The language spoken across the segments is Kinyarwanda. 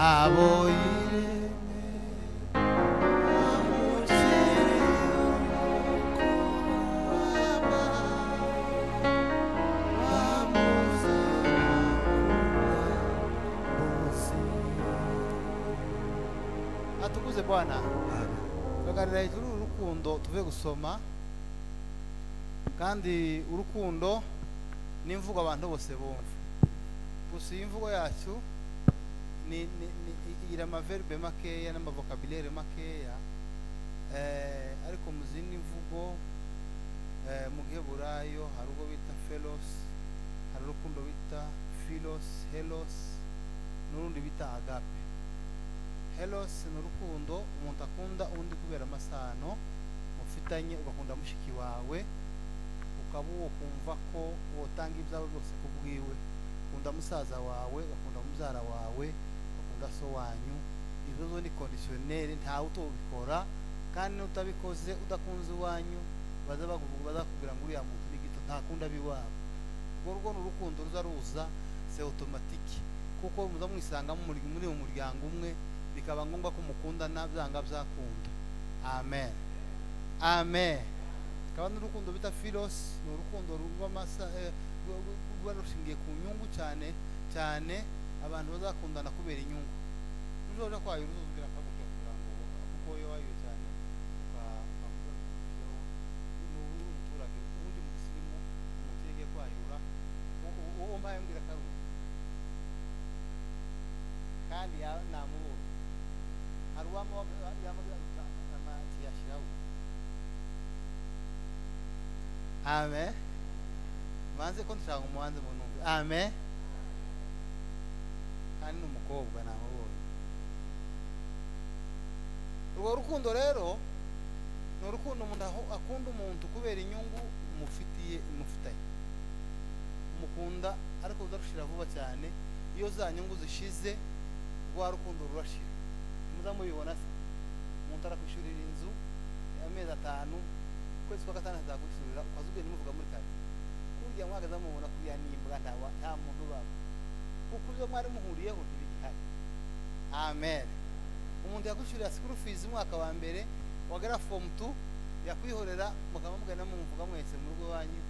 aboyire atukuze Bwana tuganira hejuru urukundo tuve gusoma kandi urukundo n'imvugo abantu bose bumva gusa imvugo yacu ni ira amaverbe makeya n'amavokabulaire makeya ariko mu zindi mvugo mu Giheburayo hari ubwo bita philos, hari urukundo bita philos, helos n'urundi bita agape. Helos ni urukundo umuntu akunda undi kubera amasano mufitanye, ugakunda mushiki wawe ukaba uwo kumva ko wotanga ibyawe byose kubwiwe, ukunda musaza wawe, ugakunda mubyara wawe, ugakunda so wanyu. Izo zo ni conditionnel, ntawe utobikora kandi utabikoze udakunze wanyu bazakubwira ngo uriya muntu ni gito ntakunda biwabo. Ubwo ni urukundo ruza c'est automatique kuko muza mwisanga muri mu muryango umwe bikaba ngombwa ko mukundana byanga byakunda. Amen, amen. Kaba n'urukundo bita philos, ni urukundo rw'amasa rwarushingiye ku nyungu cyane cyane, abantu bazakundana kubera inyungu. Uzoja kwa yuruzubira akabukira kugira ngo kuko yo wayo cyane ukamushyiraho n'umuturage undi musirimu umutege kwayura uwo mbaye mbwira karu kandi ya namubonye hari uwamo yamagira amati yashiraho. Amen. Manze ko nshaka umuhanze mu numve. Amen. Kandi n'umukobwa namubonye. Urwo rukundo rero ni urukundo umuntu akunda umuntu kubera inyungu mufitanye. Mukunda ariko uzarushira vuba cyane, iyo za nyungu zishize rwa rukundo rurashira. Muza mubibona se umuntu arakwishurira inzu amezi 5 kwezi kwa gatanu azagushurira ukazubwe nimuvuga muri kare kurya mwagaza mubona kuriya nimbwa nta muntu baba kuko byo mwari muhuriyeho ntibigihari. Amen. Umuntu yagushurira school fees mwaka wa mbere wagara form 2 yakwihorera mukamubwira mumuvuga mwese mu rugo wanyu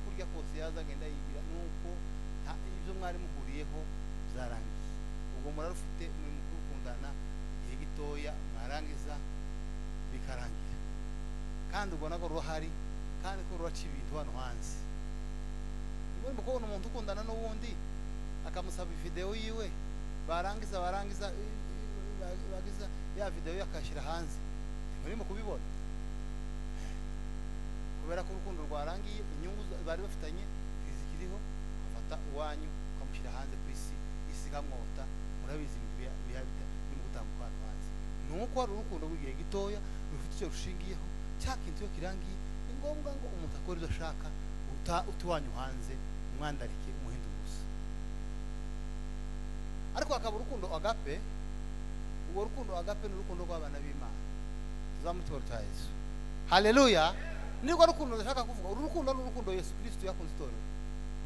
kurya kose yaza agenda yigira nuko ibyo mwari muhuriyeho zarangiye. Ubwo murarufite muri mukundana igihe gitoya mwarangiza bikarangira kandi ubona ko ruhari kandi ko ruraca ibintu hano hanze. Ubwo mukobona umuntu ukundana n'uwundi akamusaba video yiwe barangiza bagiza ya video yakashira hanze, muri mu kubibona kubera ko urukundo rwarangiye, inyungu bari bafitanye zikiriho, afata uwanyu ukamushyira hanze ku isi gamwota. Murabizi ibintu bihita biri gutambukana hanze. Nuko ari urukundo rw'igihe gitoya rufite icyo rushingiyeho cyakintu yo kirangiye, ni ngombwa ngo umuntu akore ibyo ashaka utuwanyu hanze umwandarike umuhindu gusa. Ariko akaba urukundo agape. Ubwo rukundo agape ni urukundo rw'abana b'Imana tuzamutora Yesu. Haleluya. Nirwo rukundo ndashaka kuvuga. Uru rukundo ni urukundo Yesu Kristo yakunze itorero.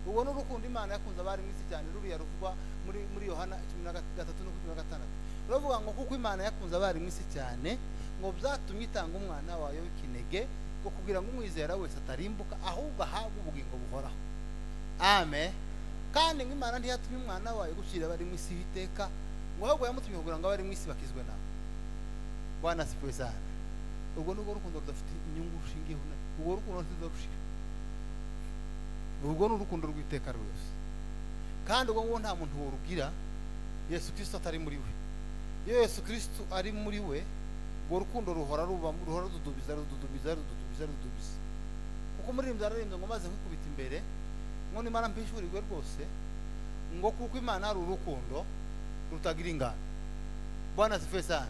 Ubwo ni urukundo Imana yakunze abari mwisi cyane, ruriya ruvugwa muri Yohana 13:16. Ruvuga ngo kuko Imana yakunze abari mwisi cyane ngo byatumye itanga umwana wayo w'ikinege ngo kugira ngo umwizera wese atarimbuka ahubwo ahabwe ubugingo buhoraho. Amen. Kandi ngo Imana ntiyatumye umwana wayo gucira abari mwisi iteka, ngo ahubwo yamutumye kugira ngo abari mwisi bakizwe nawe. Bwana sifiwe sana. Ubwo nubwo rukundo rudafite inyungu rushingiyeho, ubwo rukundo ntizarushira. Ubwo ni urukundo rw'iteka rwose. Kandi ubwo ngo nta muntu worugira Yesu Kristo atari muri we. Iyo Yesu Kristo ari muri we, ubwo rukundo ruhora rududubiza. Kuko muri imbyararembye ngo maze kwikubita imbere ngo nimara mpishurirwe rwose ngo kuko Imana ari urukundo rutagira ingano. Bwana sifiwe sana.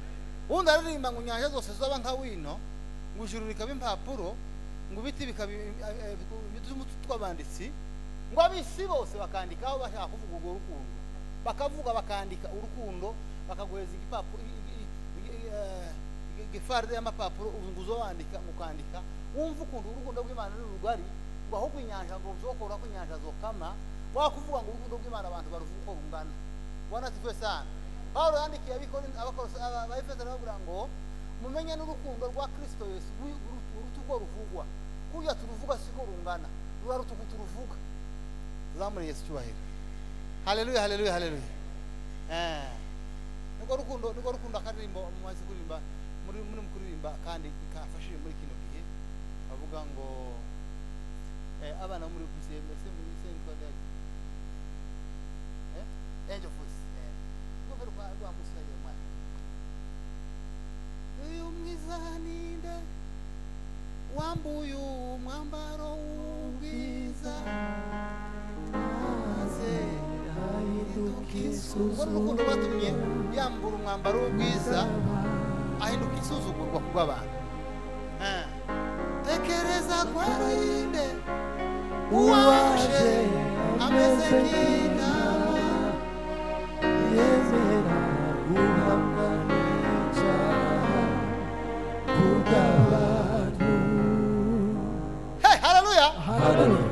Undi aririmba ngo nyanja zose zaba nka wino, ngo ijuru rikaba impapuro, ngo ibiti bikaba twabanditsi, ngo abisi bose bakandika aho bashaka kuvuga urwo rukundo, bakavuga bakandika urukundo, bakaguheza igipapuro igifarde y'amapapuro ubunguzo wandika mukandika wumva ukuntu urukundo rw'Imana ni rugari, ngo aho kwinyanja ngo uzokora ko inyanja zokama, wakuvuga ngo urukundo rw'Imana abantu baruvuga ko rungana. Bwana sifiwe sana. Paulo yandikiye abafeso aravuga ngo mumenye n'urukundo rwa Kristo Yesu urutugo ruvugwa kuya turuvuga siko rungana rurutugo turuvuga zamuri Yesu cyubahiro. Haleluya haleluya haleluya. Niko rukundo akarimbo mumaze kurimba muri mukuririmba kandi ikafashije muri kino gihe bavuga ngo abana muri kusemese muri sentwa daje angel voice ngomero kwa musaye mwa uyu mwizaninde wambuye umwambaro w'ubwiza maze ahinduka isuzugurwa. Urukundo batumye yambura umwambaro w'ubwiza ahinduka isuzugurwa kubw'abantu. Tekereza kwarinde uwaje ameze nk'intama yemera guhamwa n'icyaha kubw'abantu. Hey, haleluya haleluya.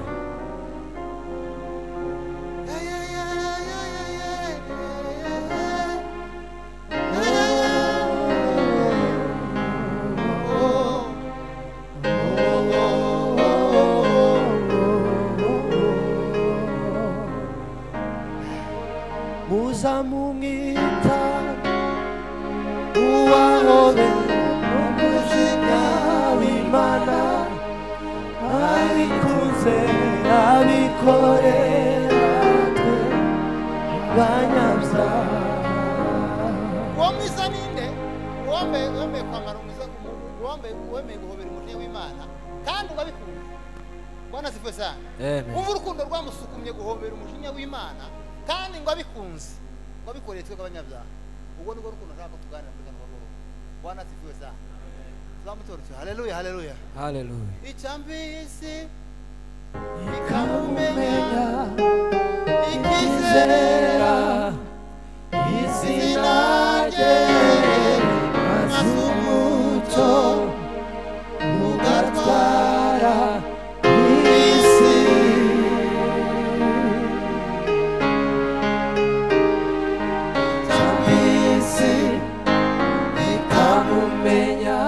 Muzamumwita uwahobe umujinya w'Imana abikunze abikorera twe banyabyaha. Uwo mwiza ninde? Uwemeye kwambara umwiza, uwemeye guhobera umujinya w'Imana kandi ugabikunze. Bwana sifiwe sana. Umva urukundo rwamusukumye guhobera umujinya w'Imana kandi ngo abikunze ngo abikoreye twe abanyabyaha. Ubwo nibwo rukundo nshaka tuganira muri kano bagoro. Bwana sifiwe sana. Tuzamutoretse. Haleluya haleluya Haleluya. Icyambisi ikamumenya ikizera izina rye maze umucyo ugatwara isi. Icyambisi ikamumenya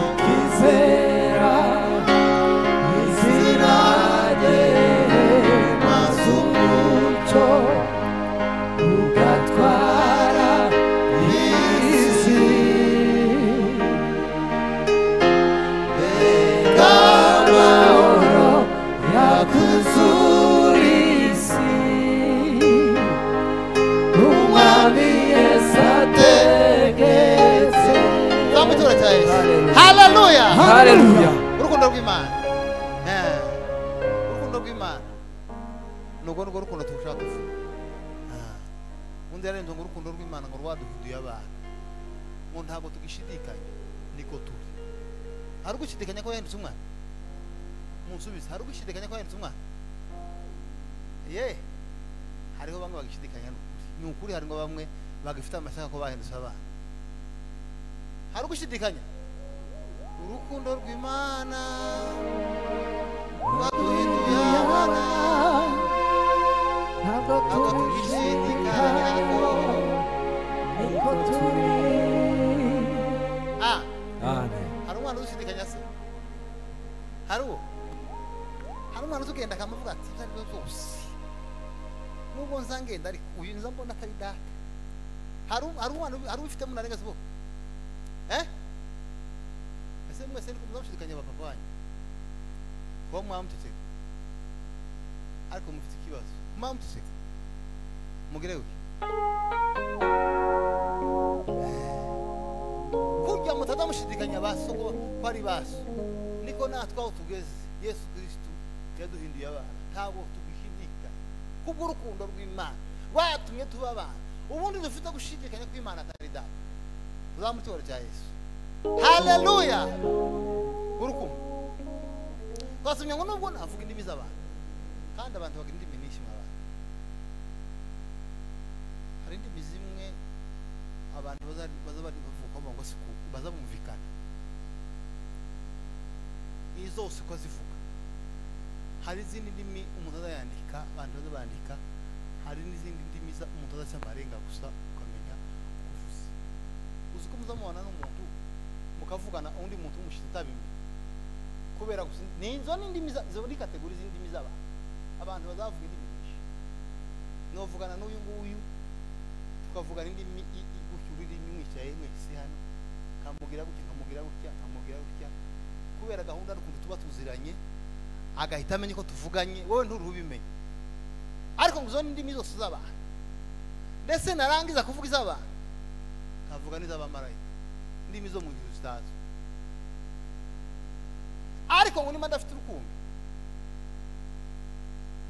ikizera izina rye maze umucyo ugatwara isi. Mbega amahoro yakuzura isi umwami Yesu ategetse. Zamutora cya Yesu. Haleluya Haleluya. Urukundo rw'Imana. Urukundo rw'Imana nugo rukundo tushaka kuvuga. Undi yarenze ngo urukundo rw'Imana ngo rwaduhinduye abantu. Ngo ntabwo tugishidikanya niko turi. Hari gushidikanya ko yahindutse umwana? Munsubize, hari gushidikanya ko yahindutse umwana? Hariho bamwe bagishidikanya ni ukuri, hari ngo bamwe bagifite amashaka ko bahindutse abana. Hari gushidikanya. Urukundo rw'Imana rwaduhinduye abana ntabwo tugishidikanya ko niko turi. Hari umwana udushidikanya se? Hari umwana uzugenda akamuvuga ati ibyo ari byo byose nubwo nzangenda ariko uyu nza mbona atari data. Hari umwana ubifite munarenga zibo ese mwese niko muzamushidikanya bapapa wanyu kuba mwamutegeka ariko mufite ikibazo mwamutegeka mugire we kurya mutazamushidikanya baso ko ari baso niko natwe aho tugeze. Yesu Kristo yaduhinduye abana ntabwo tugishidika kubw'urukundo rw'Imana rwatumye tuba abana. Ubundi dufite gushidikanya ko Imana atari data. Uzamutora cya Yesu. Haleluya. Urukundo twasomye ngo nubwo navuga indimi z'abantu kandi abantu bagira indimi nyinshi mu bantu. Hari indimi zimwe abantu baza bavuga ngo siku bazabumvikana izose ko zivuga. Hari izindi ndimi umuntu azayandika abantu bazabandika, hari n'izindi ndimi umuntu azacyamarenga gusa mubona n'umuntu mukavugana undi muntu umushize utabimenye kubera gusa ninzo n'indimi zo muri kategori z'indimi z'abantu abantu bazavuga indimi nyinshi novugana n'uyu nguyu tukavugana indimi gutyo ururimi mwicaye mwese hano kamugira gutya kubera gahunda n'ukuntu tuba tuziranye agahita amenye ko tuvuganye wowe nturubimenye ariko ngo zo n'indimi zose z'abantu ndetse narangiza kuvuga iz'abantu kavuga n'iz'abamarayika indimi zo mu ijuru zitazwi ariko ngo nimba ndafite urukundo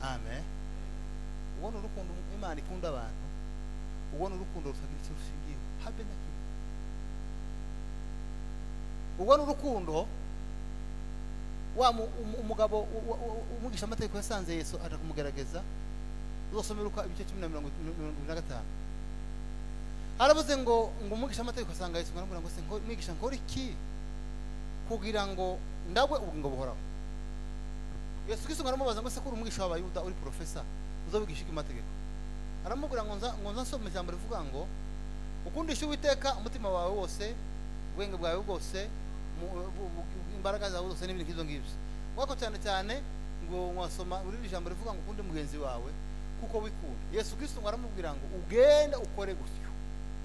amen ubona urukundo Imana ikunda abantu ubona urukundo rutagira icyo rushingiye habe na kimwe ubona urukundo wa umugabo umugisha amategeko yasanze Yesu aje kumugerageza uzosomera uko ibice 10:25 aravuze ngo umugisha amategeko asanga Yesu ngaramubwira ngo se mwigisha nkora iki kugira ngo ndabwe ubugingo buhoraho Yesu Kristo ngaramubaza ngo se kuri umugisha w'abayuda uri professor uzobigisha amategeko aramubwira ngo nza nsoma ijambo rivuga ngo ukundisha Uwiteka umutima wawe wose ubwenge bwawe bwose imbaraga zawe zose n'ibintu nk'ibyo ngibyo wako cyane ngo wasoma uri ijambo rivuga ngo ukunde mugenzi wawe kuko wikunda Yesu Kristo ngaramubwira ngo ugenda ukore gutyo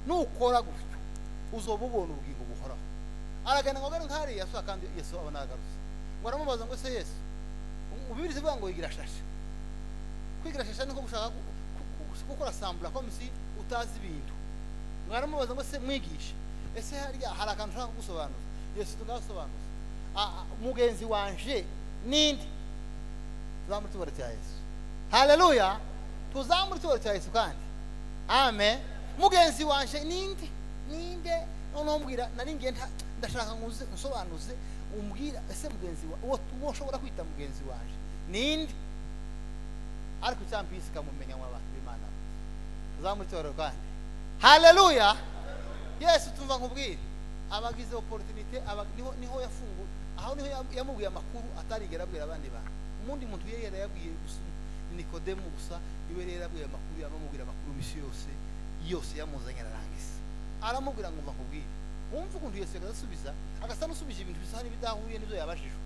nukora gutyo uzobubona ubugingo buhoraho aragana ngo nkari Yesu kandi Yesu abona agarutse ngo aramubaza ngo se Yesu ubibiri zivuga ngo yigira shasha kwigira shasha niko gushaka gukora sambla ko misi utazi ibintu ngo aramubaza ngo se mwigisha ese hari akantu ushaka gusobanura Yesu tungasobanuza mugenzi wanje ninde tuzamuri tubara cya Yesu haleluya tuzamuri tubara cya Yesu kandi amen mugenzi wanje ninde noneho mbwira nari ngenda ndashaka ngusobanuze umbwira ese mugenzi uwo ushobora kwita mugenzi wanje ninde ariko cyampisi kamumenya abantu b'Imana tuzamuri tubara kandi haleluya Yesu tumva nkubwira abagize opportunity niho yafunguye aho niho yamubwiye amakuru atarigera abwira abandi bantu umundi muntu yera yabwiye gusa Nikodemu gusa iwe rero yabwiye amakuru yamubwira amakuru misi yose yamuzanye arangisa aramubwira ngo nkubwire wumva ukuntu Yesu agasubiza agasa n'usubije ibintu bisa n'ibidahuye n'ibyo yabashijwe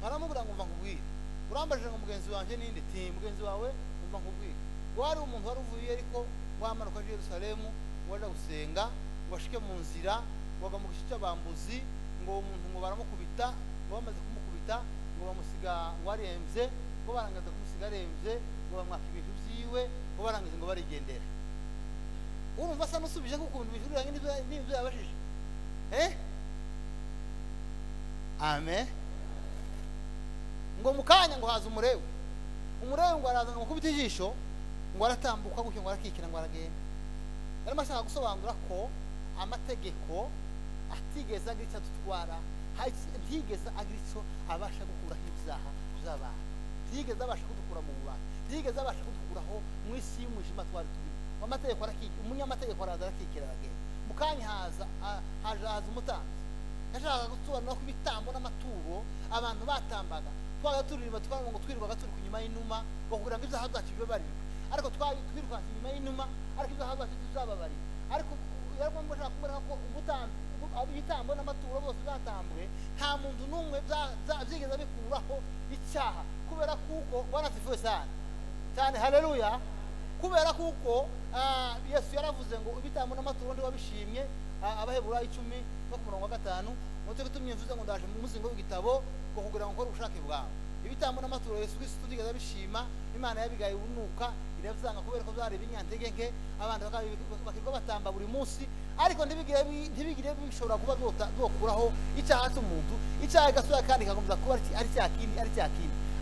aramubwira ngo nkubwire urambajije ngo mugenzi wanje ninde ti mugenzi wawe umva nkubwire wari umuntu wari uvuye ariko wamanuka je Yerusalemu waje gusenga washike mu nzira waga mu gishica bambuzi ngo umuntu ngo baramukubita ngo bamaze kumukubita ngo bamusiga ngo aremvye ngo barangaza kumusiga aremvye ngo bamwaka ibintu byiwe ngo barangaza ngo barigendera urumva asa n'usubije kuko ibintu bijuranye n'ibyo yabashije amen ngo mukanya ngo haza umurewe ngo araza ngo kubita ijisho ngo aratambuka gutyo ngo arakikira ngo aragenda yarimo ashaka gusobanura ko amategeko atigeze agira icyo atutwara ntigeze agira icyo abasha gukuraho ibyaha by'abantu ntigeze abasha kudukura mu bubata ntigeze abasha kudukuraho mu isi y'umwijima twari turimo amategeko arakikira umunyamategeko araza arakikira aragenda mu kanya haza umutambyi yashakaga gusobanura ko ibitambo n'amaturo abantu batambaga twaga turirimba twavuga ngo twirirwaga turi kunyuma y'inuma ngo kugira ngo ibyaha byacu bibe barirwe ariko twirukanse inyuma y'inuma ariko ibyaha byacu tuzababarira ariko yarwo mbashaka kumureka ko ibitambo n'amaturo bose zatambwe nta muntu n'umwe byigeze bikuraho icyaha kubera kuko banasifuwe cyane haleluya kubera kuko Yesu yaravuze ngo ibitambo n'amaturo ndi wabishimye abahebura 10:5 mutwe gutumye mvuze ngo ndaje mu muzingo w'igitabo ngo kugira ngo nkore ubushake bwawe ibitambo n'amaturo Yesu Kristo ndigeze bishima Imana yabigaye ubunuka iravuzanga kubera ko byari binyantege nke abandi bakirwa batamba buri munsi ariko ntibigire bishobora kuba byokuraho icyaha cy'umuntu icyaha gasura kandi kagomba kuba ari cyakindi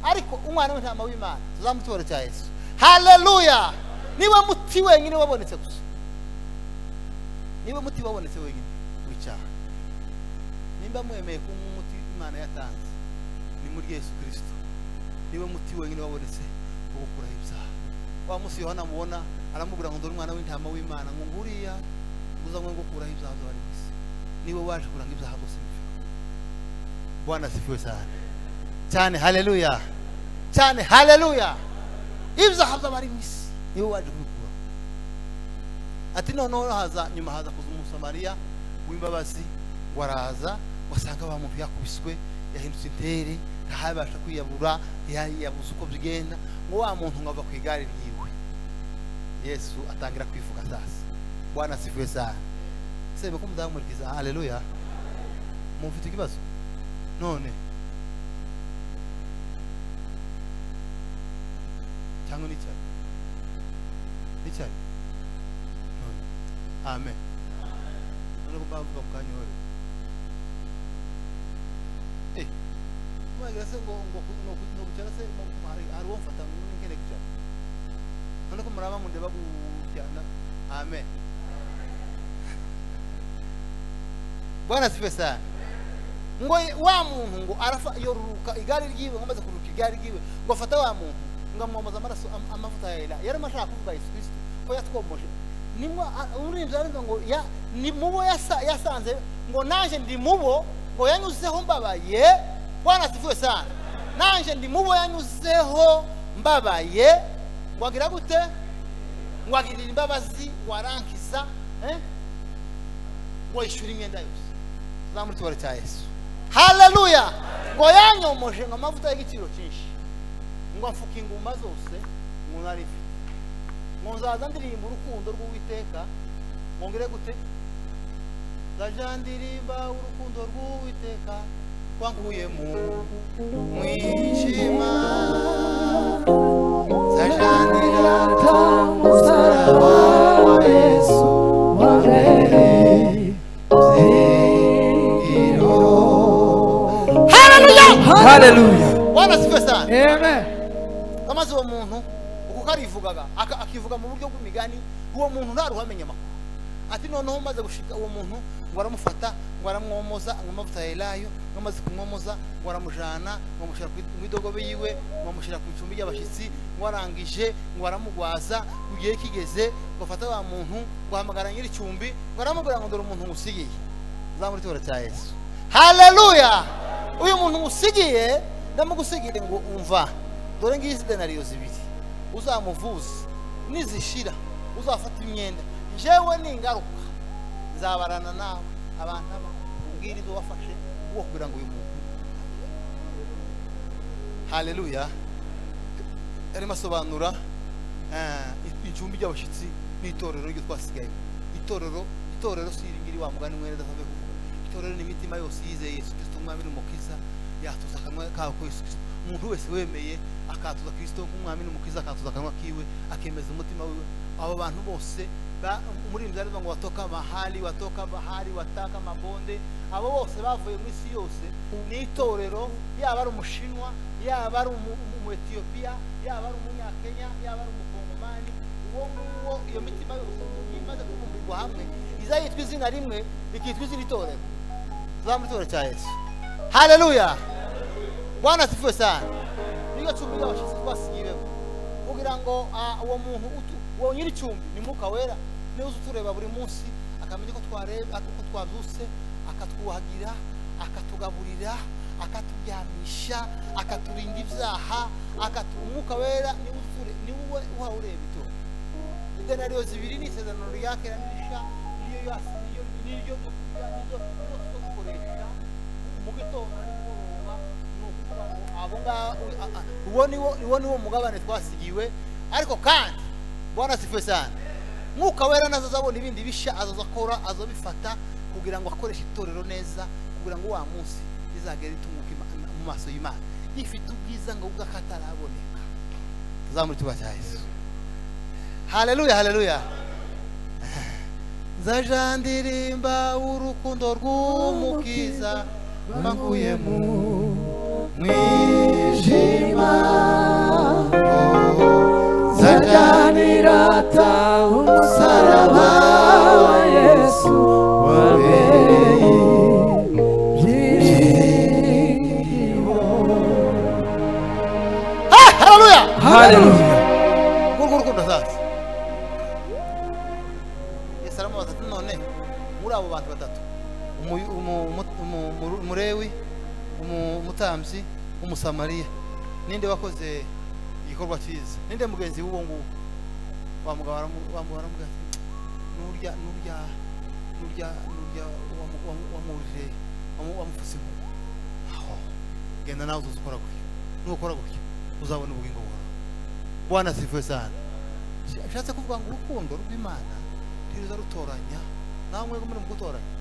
ariko umwana w'intama w'Imana tuzamutore cya Yesu haleluya niwe muti wenyine wabonetse gusa niwe muti wabonetse wenyine w'icyaha nimba mwemeye ko umuti Imana yatanze ni muri Yesu Kristo niwe muti wenyine wabonetse wo gukuraho ibyaha wa musi Yohana mubona aramubwira ngo ndore umwana w'intama w'Imana ngo nguriya uzanywe ngo gukuraho ibyaha by'abari bose niwe waje kuranga ibyaha byose bifika Bwana sifiwe cyane haleluya ibyaha by'abari bose niwe waje kubikuraho ati noneho nyuma haza kuza umusamariya w'imbabazi waraza wasanga ba muntu yakubiswe yahindutse intere ntahabasha kwiyabura yabuze uko bigenda ngo wa muntu ngava ku igare ryiwe Yesu atangira kwivuga sasa Bwana asifiwe sana sebe ko mudamurikiza haleluya mufite ikibazo none cyangwa nicyari none amen none ko bavuga mukanyore mwagira se ngo kucyara se hari wo mfata ngene kucyara none ko muraba munde bagucyana amen Bwana asifiwe sana ngo wa muntu ngo arafa yoruka igari ryiwe ngamaze kuruka igari ryiwe ngo afata wa muntu ngamumoza amaraso amavuta yera yari mashaka kuvuga Yesu Kristo ko yatwomoje nimwe urinje ari ngo ya ni mubo yasanze ngo nanje ndi mubo ngo yanyuzeho mbabaye Bwana asifiwe sana nanje ndi mubo yanyuzeho mbabaye ngo agira gute ngo agirira imbabazi warankisa ngo ishuri imyenda yose zamuri tubare cya Yesu haleluya ngo yanyomoje ngo amavuta y'igiciro cyinshi ngo amfuka inguma zose ngo narifi ngo nzaza ndirimba urukundo rw'Uwiteka ngo ngire gute ndajandirimba urukundo rw'Uwiteka kwanguye mu mwijima ndajandira umusaraba wa Yesu haleluya Bwana asifiwe sana amen kamaze uwo muntu uko karivugaga akivuga mu buryo bw'imigani uwo muntu ntaruhamenya makuru ati noneho maze gushika uwo muntu ngo aramufata ngo aramwomoza ngo amavuta yelayo ngo amaze kumwomoza ngo aramujana ngo amushira ku idogobe yiwe ngo amushira ku icumbi y'abashitsi ngo arangije ngo aramugwaza ugiye kigeze ngo afata wa muntu ngo ahamagara nyiri icumbi ngo aramubwira ngo ndore umuntu ngusigiye zamuri tubara cya Yesu haleluya uyu muntu ngusigiye ndamugusigiye ngo umva dore ngizi denariyo zibiri uzamuvuze nizishira uzafata imyenda jewe ningaruka nzabarana nawe abantu ubwira izo wafashe uwo kugira ngo uyu muntu haleluya ari masobanura icumbi ry'abashitsi n'itorero ryo twasigaye itorero siringiri wa mugani mwene dafave kuvuga itorero n'imitima yose yizeye Yesu Kristo umwami n'umukiza yatuza akanwa kawe ko Yesu Kristo umuntu wese wemeye akatuza Kristo nk'umwami n'umukiza akatuza akanwa kiwe akemeza umutima wiwe abo bantu bose muri mbyari ngo watoka mahali wataka mabonde abo bose bavuye mu isi yose n'itorero yaba ari umushinwa yaba ari mu Ethiopia yaba ari umunyakenya yaba ari umukongomani uwo iyo mitima yose imaze kubumbirwa hamwe izayitwa izina rimwe ikitwa izina itorero zamuri itorero cya Yesu haleluya Bwana asifiwe sana niyo cumbi y'abashitsi twasigiyeho kugira ngo uwo muntu uwo nyiri cumbi ni Mwuka Wera niyo utureba buri munsi akamenya ko twareba ko twabyuse akatwuhagira akatugaburira akatubyamisha akaturinda ibyaha Umwuka Wera ni wowe ureba ito idenariyo zibiri ni isezerano rya kera n'isha niyo dukoresha mu gitondo n'umugoroba n'ukuvuga ngo abo ngabo uwo niwo mugabane twasigiwe ariko kandi Bwana asifiwe sana Mwuka Wera nazo zabona ibindi bisha azakora azobifata kugira ngo akoreshe itorero neza kugira ngo wa munsi izagere itunguka mu maso y'Imana ifite ubwiza ngo ubwakataraboneka zamuri tuba cya Yesu haleluya zajandirimba urukundo rw'umukiza banguye mu mwijima zajanirata umusaraba wa Yesu wabereye haleluya urukundo zaza Yesu aramubaza ati none muri abo bantu batatu umurewi umutambyi umusamariya ninde wakoze igikorwa cyiza ninde mugenzi w'uwo nguwo wamugabara ati nurya burya wamurije wamufuse mu aho genda nawe uzukora gutyo nukora gutyo uzabona ubugingo buhoraho. Bwana asifiwe sana. Ashatse kuvuga ngo urukundo rw'Imana ntiruza rutoranya nawe mwego muri mugutoranya.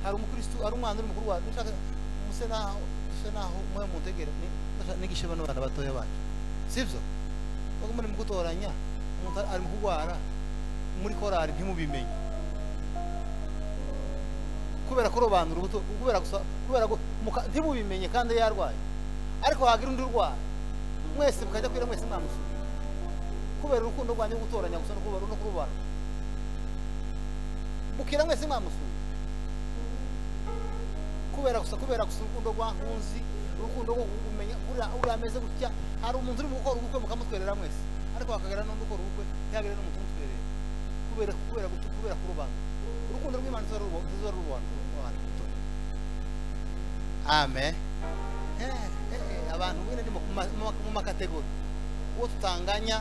Hari umukristo ari umwana uri mukuru wa nshaka muse naho mwe muntegera nigishe bano bana batoya bacu sivyo bwo muri mugutoranya umuntu ari mukugwara muri korari ntimubimenye kubera ko robanura ubuto kubera ntimubimenye kandi yarwaye ariko hagira undi urwaye mwese mukajya kwira mwese mwamusura kubera urukundo rwanyu gutoranya gusa no kubara no kurubara bukira mwese mwamusura kubera gusa urukundo rwankunzi urukundo rwo kumenya uri ameze gutya. Hari umuntu uri gukora ubukwe mukamutwerera mwese ariko hakagera n'undi ukora ubukwe yagera n'umuntu umutwerera kubera kurubana urukundo rw'Imana ruzarubana. Amen. Abantu bine ni mu makategori uwo tutanganya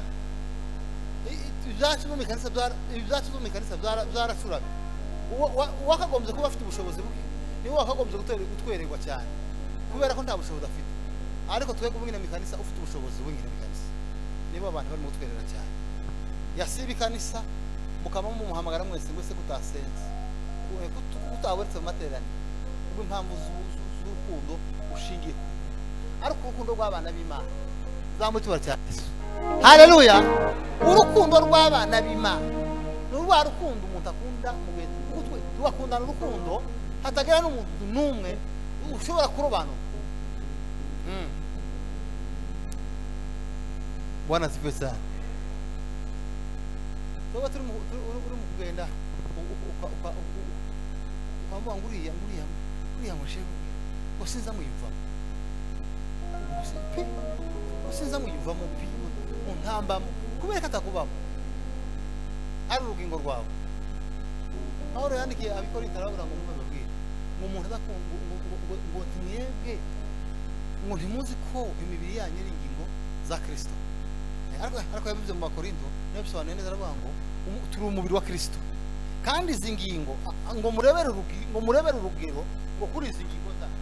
ibyacu mu mikanisa byarashuraga wakagombye kuba afite ubushobozi buke niwe wakagombye gutwererwa cyane kubera ko nta bushobozi afite ariko twebwe ubwine mikanisa ufite ubushobozi ubwine mikanisa nibo abantu barimo gutwerera cyane. Yasiba ikanisa mukaba mumuhamagara mwese ngo se kutasenze kutaweretse mu materaniro impamvu z'urukundo ushingiye ariko urukundo rw'abana b'Imana zamutubara cyane. Haleluya. Urukundo rw'abana b'Imana ni rwa rukundo umuntu akunda mu gihe twakundana urukundo hatagira n'umuntu n'umwe ushobora kurobanura. Bwana asifiwe sana. Tuba turi mu kugenda ukavuga ngo uriya mushefu ngo sinza muyivamo sinza muyivamo mu ntambamo kubera ko atakubamo ari urugingo rwawe. Pawulo yandikiye Abikorinto aravuga ngo mubabwire ngo umuntu adakunda ngo mwebwe ngo ntimuzi ko imibiri yanyu ari ingingo za Kristo. Ariko yabivuze mu Bakorinto niyo bisobanuye neza aravuga ngo turi umubiri wa Kristo kandi izi ngingo ngo murebere urugero ngo kuri izi ngingo zacu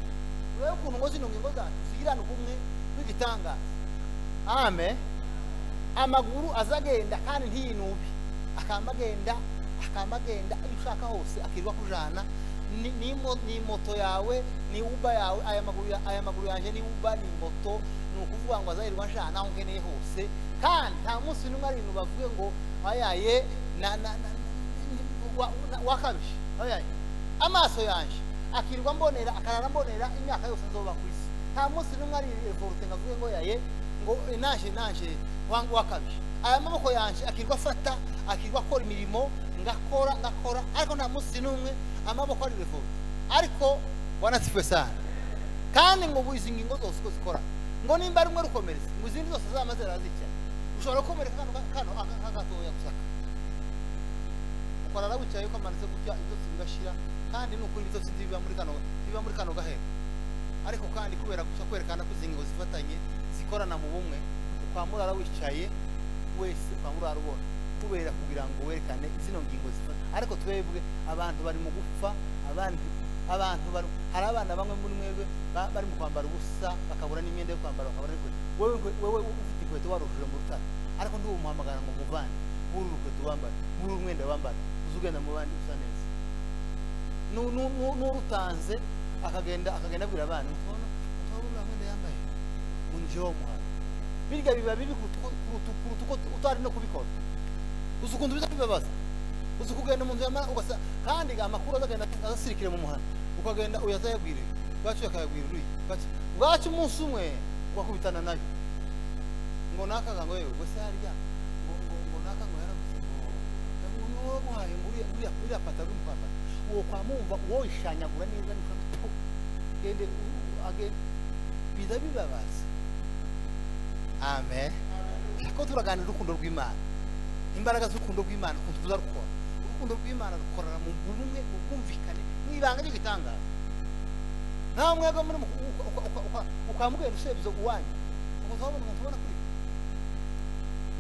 urebe ukuntu ngo zino ngingo zacu zigirana ubumwe n'igitanga. Amen. Amaguru azagenda kandi ntiyinubi akamagenda iyo ushaka hose akirwa kujana ni moto yawe ni uba yawe aya maguru yanje ni uba ni moto ni ukuvuga ngo azahirwa njana aho nkeneye hose kandi nta munsi n'umwe ari ibintu bavuge ngo ayaye wakabije ayaye amaso yanje akirwa mbonera akarara mbonera imyaka yose nzoba ku isi nta munsi n'umwe ari revolte ngavuge ngo yaye ngo nanje wakabije aya maboko yanje akirwa afata akirwa akora imirimo ngakora ariko nta munsi n'umwe amaboko ari revolte ariko Bwana asifiwe sana. Kandi ngo buizi ngingo zose uko zikora ngo nimba rumwe rukomereza ngo izindi zose zamaze razicya ushobora gukomereka kano akatoya gusaka ukora rabucyaye ko amanitse gutya ibyo bigashira kandi n'ukuri ibyo sinzi biba muri kano gahera ariko kandi kubera gusa kwerekana ko izingingo zifatanye zikorana mu bumwe ukwamura rawicaye wese ukwamura rubona kubera kugira ngo werekane zino ngingo zifata ariko twebwe abantu bari mu gupfa abantu hari abana bamwe muri mwebwe bari mu kwambara ubusa bakabura n'imyenda yo kwambara bakabura wewe ufite ikweto warujuje mu rutare ariko ndi umuhamagara ngo muvane buri urukweto wambara buri umwenda wambara uzugenda mu bandi usa neza n'urutanze akagenda abwira abana mutona mwenda yambaye unjeho muhana birya biba bibi kurutuko utari no kubikora uzukunda bizabibabaza uzukugenda mu nzu yamara ugasa kandi amakuru azagenda azasirikire mu muhanda ukagenda uyazayabwire bacu yakayabwira uri bacu umunsi umwe wakubitana nayo ngo nakaga ngo yewe gose harya ngo naka ngo yaravuze ngo muhaye muri apata rumupapa uwo kwamumva uwo ishanyagura neza n'uko gende bizabibabaza. Amen. Ko turaganira urukundo rw'Imana imbaraga z'urukundo rw'Imana kuntu tuzarukora urukundo rw'Imana rukorana mu bumwe mu bwumvikane n'ibanga ry'igitangaza nta mwego muri ukamubwira usebye uwanyu ukazabona umuntu ubona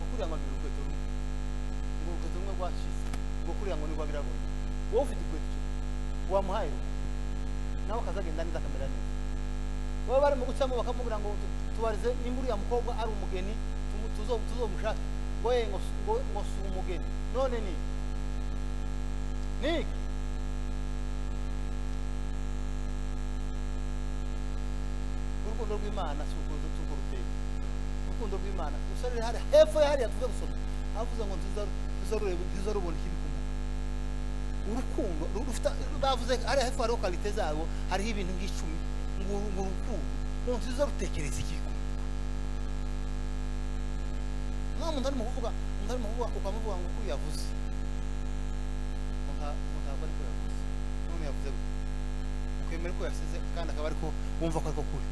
kuri amabiri urukweto rumwe ngo urukweto rumwe rwashize ngo kuriya ngo nirwabirabona wowe ufite ikweto wamuhaye nawe akazagenda neza akamera neza baba bari mu gucamo bakamubwira ngo tubarize nimba uriya mukobwa ari umugeni tuzomushake ngo si umugeni none ni urukundo rw'Imana si urukundo ruteye urukundo rw'Imana usarire hari hepfo hariya tuze gusoma avuze ngo nziza rubona ikibi ku muntu urukundo rufite bavuze hariya hepfo hariho kalite zabo hariho ibintu nk'icumi ngo urukundo nziza rutekereza ikibi nta muntu arimo kuvuga ukamuvuga ngo uko yavuze ntabwo ariko yavuze none yavuze ukemera ko yasize kandi akaba ariko wumva ko ariko kuri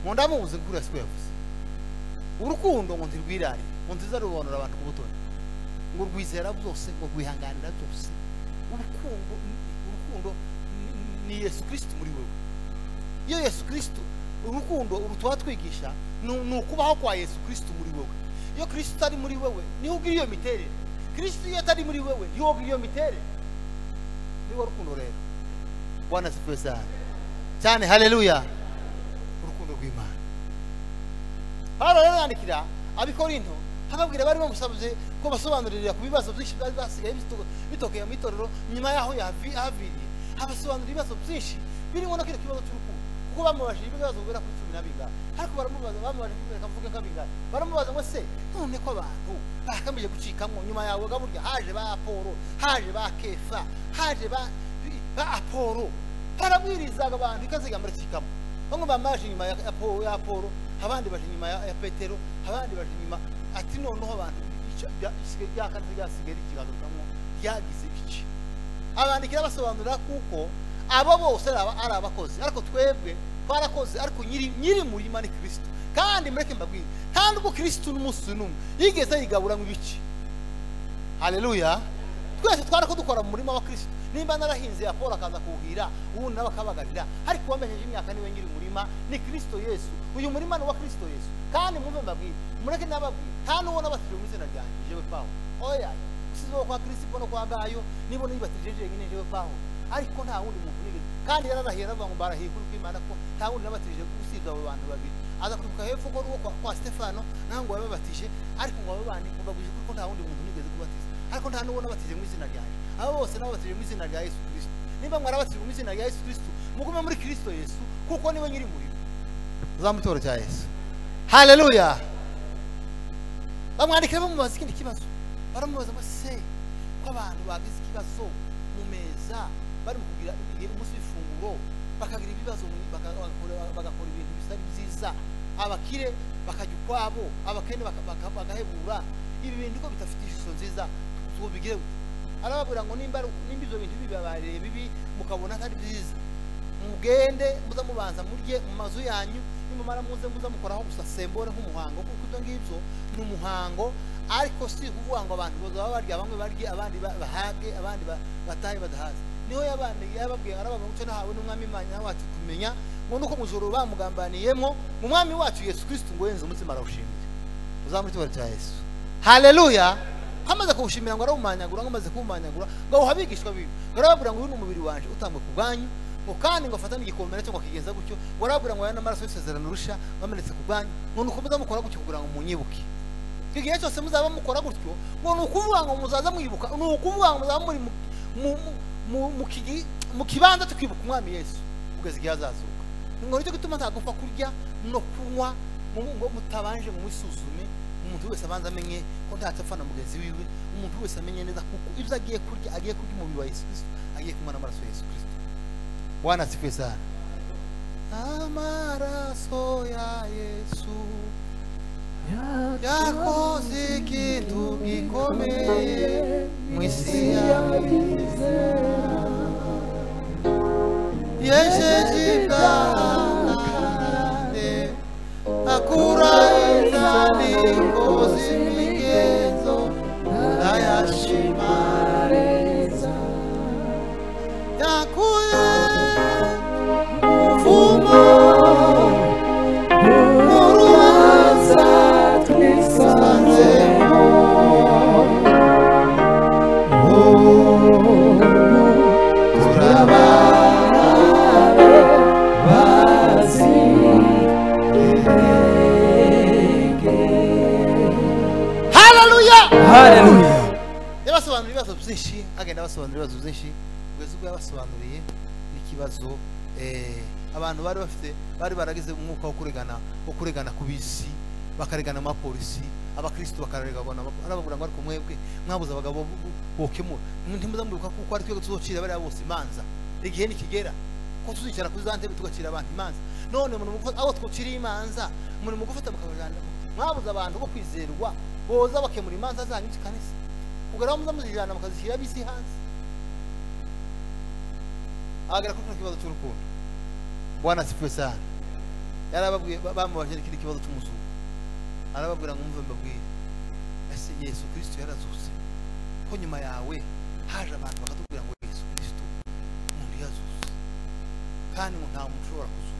ngo ndamubuze kuri yasiko yavuze urukundo ngo ntirwirare ngo nziza rubonora abantu ku butoni ngo rwizera byose ngo rwihanganira byose urukundo ni Yesu Kristo muri wewe iyo Yesu Kristo urukundo urutuba twigisha ni ukubaho kwa Yesu Kristo muri wewe iyo Kristo ari muri wewe niho ugira iyo miterere Kristo iyo atari muri wewe niho ugira iyo miterere niho urukundo rero Bwana sifiwe sana cyane haleluya urukundo rw'Imana Pawulo rero yandikira abikorinto akabwira bari bamusabuze ko basobanurira ku bibazo byinshi byari basigaye bitokeye mu itorero nyuma yaho yahaviriye abasobanurira ibibazo byinshi birimo no kire kibazo cy'urukundo kuko bamubajije ibibazo bigera kuri 10 n'abingana ariko bamubajije akavuga nk'abingana baramubaza ngo se none ko abantu bakamije gucikamwo nyuma yawe gaburya haje ba Apolo haje ba Kefa haje ba Apolo barabwirizaga abantu ikazigamara cikamo bamwe bamaje nyuma ya Apolo abandi baje nyuma ya Petero abandi baje nyuma ati noneho abantu byakazigasigera ikigarukamwo yagize iki abandikira basobanurira kuko abo bose ari abakozi ariko twebwe twarakoze ariko nyiri murima ni Kristo kandi mureke mbabwire kandi ubwo Kristo n'umunsi n'umwe yigeze yigabura mu bici haleluya twese twarako dukora mu murima wa Kristo nimba narahinze Apolo akaza kuhira ubundi nabakabagarira ariko wamenyeje imyaka niwe nyiri murima ni Kristo Yesu uyu murima ni wa Kristo Yesu kandi mumve mbabwire mureke nababwire nta n'uwo nabatije mu izina ryanjye jewe Pawulo oya sizo kwa Kristo no kwa Gayo nibo nibatije nyine jewe Pawulo ariko nta wundi muntu nigeze kandi yararahiye aravuga ngo barahiye kuri kw'Imana ko nta wundi nabatije usibye abo bantu babiri aza kwibuka hepfo ko ruwo kwa Stefano nango yababatije ariko ngo abo bandi kubaguje kuko nta wundi muntu nigeze kubatiza ariko nta n'uwo nabatije mu izina ryanjye abo bose nabatije mu izina rya Yesu Kristo nimba mwarabatije mu izina rya Yesu Kristo mugume muri Kristo Yesu kuko niwe nyiri murimo zamutoro cya Yesu haleluya bamwandikira bamubaza ikindi kibazo baramubaza ngo se ko abantu bagize ikibazo mu meza bari kugira umunsi w'ifunguro bakagira ibibazo bagakora ibintu bisari byiza abakire bakajya ukwabo abakene bagahebura ibi bintu ko bitafite ishusho nziza tubigire arababwira ngo nimba ibyo bintu bibabareye bibi mukabona atari byiza mugende muza mubanza murye mu mazu yanyu nimumara muze mukoraho gusa sembore nk'umuhango kuko ibyo ngibyo ni umuhango ariko si kuvuga ngo abantu bazaba barya bamwe barye abandi bahage abandi batahe badahaze niho yababwiye arababwira ngo nahawe n'umwami Imana wacu kumenya ngo nuko mujoro bamugambaniyemo mu mwami wacu Yesu Kristo ngo yenze umutima arawushimira uzamutibara cya Yesu haleluya hamaze kuwushimira ngo arawumanyagura ngo amaze kuwumanyagura ngo uhabigishwa bibi arababwira ngo uyu ni umubiri wanje utambwe ku bwanyu ngo kandi ngo afatane igikomere cyo kigenza gutyo ngo arababwira ngo yana amaraso y'isezerano rusha bamenetse ku bwanyu ngo nuko muzamukora gutyo kugira ngo munyibuke igihe cyose muzaba mukora gutyo ngo nukuvuga ngo muzaza mwibuka nukuvuga ngo muzaba muri mu kibanza cyo kwibuka umwami Yesu kugeza igihe azazuka ngo nicyo gituma ntagomba kurya no kunywa ngo mutabanje mu isuzume umuntu wese abanza amenye ko ntacapfa na mugenzi wiwe umuntu wese amenye neza kuko ibyo agiye kurya umubiri wa Yesu Kristo agiye kunywa n'amaraso ya Yesu Kristo Bwana asifiwe sana amaraso ya Yesu yakoze ikintu gikomeye mu isi yesheje ibyaha akura inzandiko z'imigenzo ndayashimareza yakuye umuvumo n'urubanza twisanzemo tura byinshi agenda basobanura ibibazo byinshi kugeza ubwo yabasobanuriye n'ikibazo abantu bari baragize umwuka wo kuregana ku bisi bakaregana amapolisi abakristo bakaregana arababura ngo ariko mwebwe mwabuze abagabo bokemura ntimuzamwibuka kuko ari twe tuzocira bari bose imanza igihe nikigera ko tuzicara kuri za ntebe tugacira abantu imanza none umuntu mugufata abo twociriye imanza umuntu mugufata mukabajana mwabuze abantu bo kwizerwa boza bakemura imanza zanyu kanisa kugera muzamuzijana mukazishyira bisi hanze agera kuri kibazo cy'urukundo Bwana asifiwe sana yarababwiye bamubajije ikindi kibazo cy'umuzuko arababwira ngo mumve mbabwire ese Yesu Kristo yarazutse ko nyuma yawe haje abantu bakatubwira ngo Yesu Kristo umuntu yazutse kandi ngo nta muntu ushobora kuzuka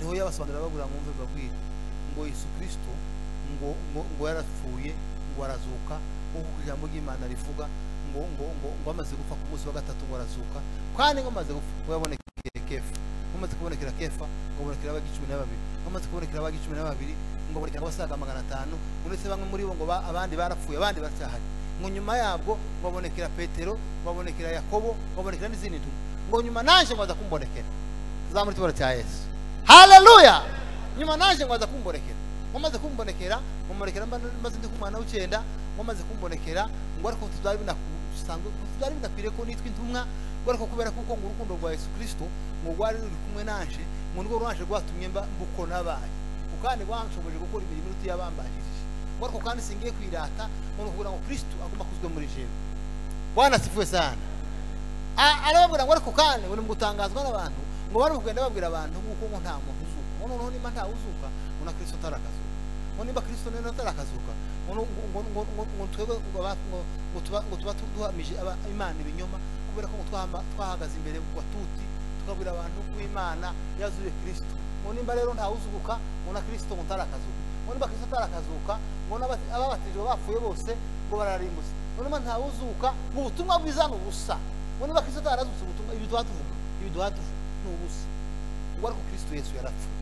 niho yabasobanurira babwira ngo mumve mbabwire ngo Yesu Kristo ngo yarapfuye ngo arazuka uko ijambo ry'Imana rivuga ngo amaze gupfa ku munsi wa gatatu ngo arazuka kandi ngo amaze gupfa ngo yabonekeye Kefa umaze kubonekera Kefa ngo bonekera abagi 12 umaze kubonekera abagi 12 ngo bonekera abasaga 500 uretse bamwe muri bo ngo abandi barapfuye abandi baracyahari ngo nyuma yabwo babonekera Petero babonekera Yakobo babonekera n'izindi ntumwa ngo nyuma naje ngo aza kumbonekera zamuri tubara cya Yesu haleluya nyuma naje ngo aza kumbonekera umaze kumbonekera umurekera maze ndi kumwana w'icenda umaze kumbonekera ngo ariko tuzari binakwiriye ko nitwa intumwa ngo ariko kubera kuko ngo urukundo rwa Yesu Kristo ngo rwari ruri kumwe nanje ngo nirwo rwaje rwatumye mbuko nabaye ukandi rwanshoboje gukora imirimo iruta yabambajije ngo ariko kandi singiye kwirata ngo kugira ngo Kristo agomba kuzwe muri jewe Bwana asifiwe sana arababwira ngo ariko kandi ngo nimugutangazwa n'abantu ngo bari kugenda babwira abantu nguko ngo nta muntu uzuka noneho nimba nta uzuka ngo na Kristo tarakazuka ngo nimba Kristo nene tarakazuka ngo twebwe ngo tuba duhamije Imana ibinyoma kubera ko twahagaze imbere kwa tuti tukabwira abantu ko Imana yazuye Kristo ngo nimba rero nta uzuka ngo na Kristo ngo tarakazuka ngo nimba Kristo tarakazuka ngo ababatijwe bapfuye bose ngo bararimbutse ngo nimba nta uzuka ngo ubutumwa bwiza n'ubusa ngo nimba Kristo tarazutse ubutumwa ibi duhatuvuga n'ubusa ngo ariko Kristo Yesu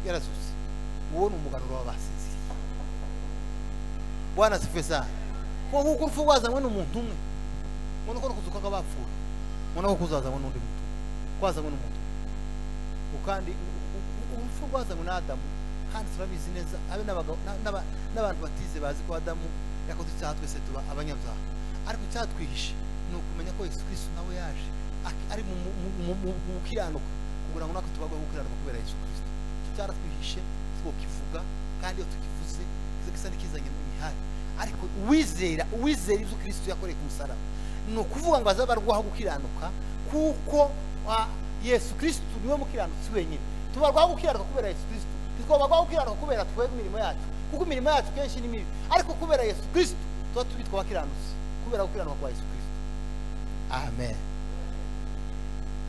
yarazutse uwo n'umuganuro w'abasizi Bwana asifiwe sana ko nkuko urupfu rwazanywe n'umuntu umwe ngo nuko kuzuka kw'abapfuye ngo nako kuzazanywe n'undi muntu kwazanywe n'umuntu ukandi urupfu rwazanywe na Adamu kandi turabizi neza abe n'abantu batize bazi ko Adamu yakoze icyaha twese tuba abanyabyaha ariko cyatwihishe ni ukumenya ko Yesu Kristo nawe yaje ari mu gukiranuka kugira ngo nako tubagwe gukiranuka kubera Yesu Kristo cyaratwihishe two kivuga kandi iyo tukivuze gisa n'ikizanye mu mihari ariko uwizera ibyo Kristo yakoreye ku musaraba no kuvuga ngo azabarwaho gukiranuka kuko Yesu Kristo niwe mukiranutsi wenyine tubarwaho gukiranuka kubera Yesu Kristo twabarwaho gukiranuka kubera twebwe imirimo yacu kuko imirimo yacu kenshi ni mibi ariko kubera Yesu Kristo tuba tubitwa abakiranutsi kubera gukiranuka kwa Yesu Kristo amen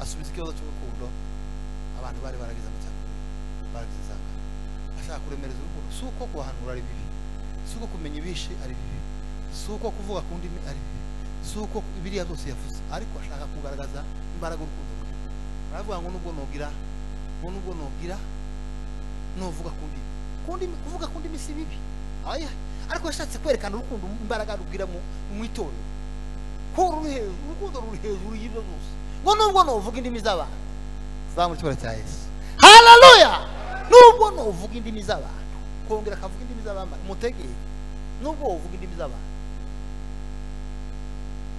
asubiza ikibazo cy'urukundo abantu bari baragize amacakubiri baragize zanga ashaka kuremereza urukundo si uko kuhanura ari bibi si uko kumenya ibishe ari bibi si uko kuvuga ku ndimi ari bibi si uko ibiriya byose yavuze ariko ashaka kugaragaza imbaraga urukundo rwe aravuga ngo nubwo nogira novuga ku ndimi kuvuga ku ndimi si bibi ariko yashatse kwerekana urukundo imbaraga rubwira mu itorero ko urukundo ruri hejuru y'ibyo byose ngo nubwo novuga indimi z'abantu zamu cyora cya Yesu haleluya nubwo novuga indimi z'abantu kongera akavuga indimi z'abantu mutegeye nubwo uvuga indimi z'abantu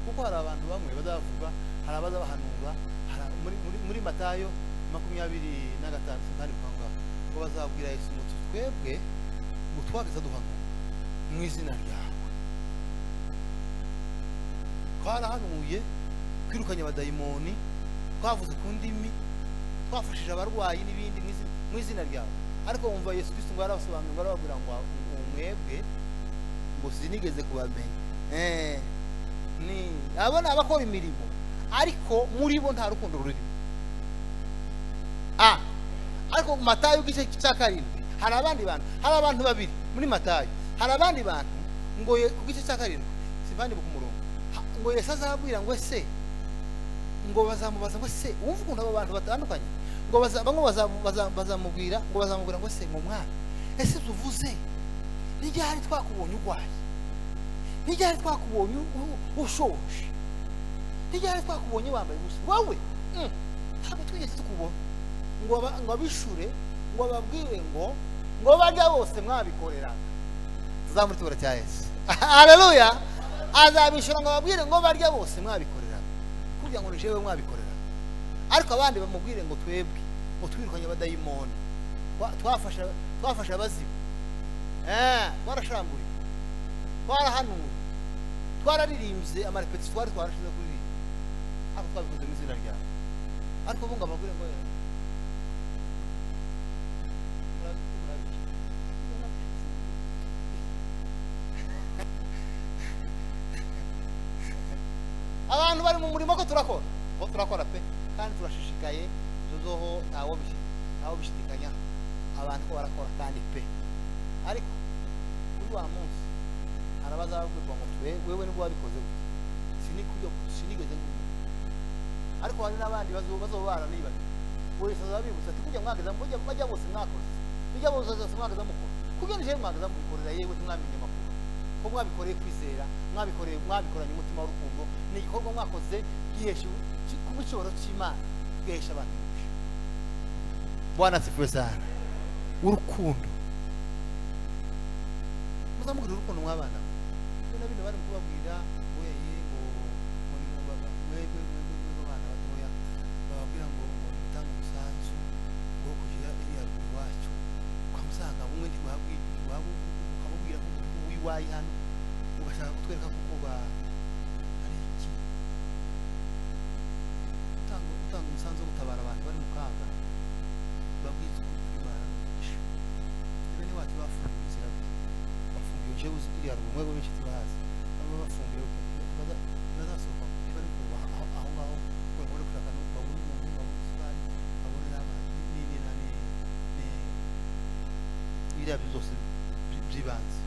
kuko hari abantu bamwe bazavuga hari abazabahanura muri Matayo 25 kandi kwanga ngo bazabwira Yesu ngo twebwe ngo twageza duhanura mu izina ryawe twarahanuye kwirukanya abadayimoni twavuze ku ndimi twafashije abarwayi n'ibindi mu izina ryawe ariko wumva Yesu Kristo ngo arabasobanurira ngo arababwira ngo mwebwe ngo sinigeze kubamenya ni abana abakora imirimo ariko muri bo nta rukundo rurimo ariko Matayo gice cya 7 hari abantu babiri muri Matayo hari abandi bantu ngo ku gice cya 7 sivandi ku murongo ngo Yesu azabwira ngo ese ngo bazamubaza ngo se wumva ukuntu abo bantu batandukanye ngo bamwe bazamubwira ngo se ngo mwana ese tuvuze nijyari twakubonye ugwaye nijyari twakubonye ushoje tijyane twakubonye wambaye ubusa wowe ntabwo twigeze tukubona ngo abishure ngo babwire ngo barya bose mwabikorera tuzamuri tubura cya Yesu haleluya azabishura ngo babwire ngo barya bose mwabikorera kugira ngo nijewe mwabikorera ariko abandi bamubwire ngo twebwe ngo twirukanye abadayimoni twafasha abazimu twarashambuye twarahanuye twararirimbye amarepeti twarashize kuri ako twabikoze mu izina ryawe ariko bunga amagure ngo abantu bari mu murimo ko turakora pe kandi turashishikaye tuzoho ntawo bishidikanya abantu ko barakora kandi pe ariko kuri wa munsi arabazabwirwa ngo wewe nibwo wabikoze sinigeze ngo ariko hari n'abandi bazobara nibaje wese azabibutsa ati kujya mwageza bajya bose mwakoze bijya bose mwageza mukora kugira nije mwageza mukorera yewe ntimwamenye makuru ko mwabikoreye kwizera mwabikoranye umutima w'urukundo ni igikorwa mwakoze gihesha kubicoro cy'Imana gihesha abantu Bwana asifiwe sana urukundo muzamugirira urukundo mwabana na bino bari kubabwira weye ngo mwebwe bana batoya bababwira ngo mutanga umusanzu ngo kugira iriya rugo wacu ukamusanga umwe ndi ukabubwira ko wiwaye hano ugashaka kutwereka kuko ari iki utanga umusanzu wo gutabara abantu bari mu kaga babwiza ukuri kw'Imana n'umugisha bene wacu bafungiye inzira bafungiye jewe iriya rugo mwebwe b'inshuti bahazi abo bafungiye bazasohoka bari kuba aho ngaho ko bari kuraka no babona umuntu babona isukari babona n'abantu iriya byose by'ibanze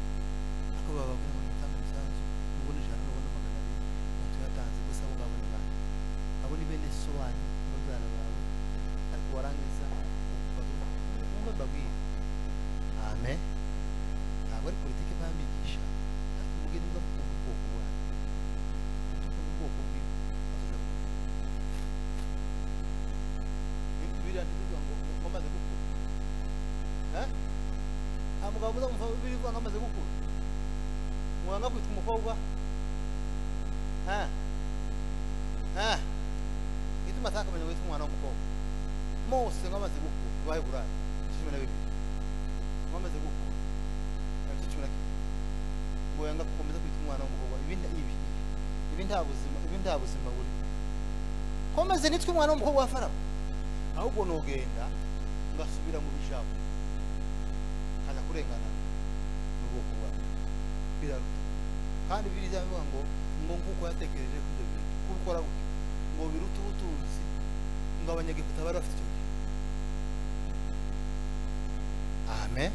ako bababwira ngo mutanga umusanzu ubona ijana n'ubona magana abiri moto yatanze gusa abo ngabo ni bande abo ni bene so wanyu n'abana bawe ariko warangiza umwe babwira amen ntabwo ari politiki bambigisha ariko mubwire niba mukunda ubwoko bwanyu mukunda ubwoko bwiwe biriya ntibivuga ngo mumaze gukura nta mugabo muza mumva birivuga ngo amaze gukura mwanga kwitwa umukobwa ituma atakamenya witwa umwana w'umukobwa mose ngo amaze gukura bahe burayi 12 amaze gukura ari 12 ngo yanga gukomeza kwitwa umwana w'umukobwa ibi nta buzima buri komeze nitwe umwana w'umukobwa wa Farawo ahubwo nogenda ngasubira mu bijabo kaza kurengana n'ubwoko bwawe biraruta kandi biriza bivuga ngo nkuko yatekereje kujya bintu kubikora gutyo ngo biruta ubutunzi ngo abanyagiputa bari bafite icyo gihe amen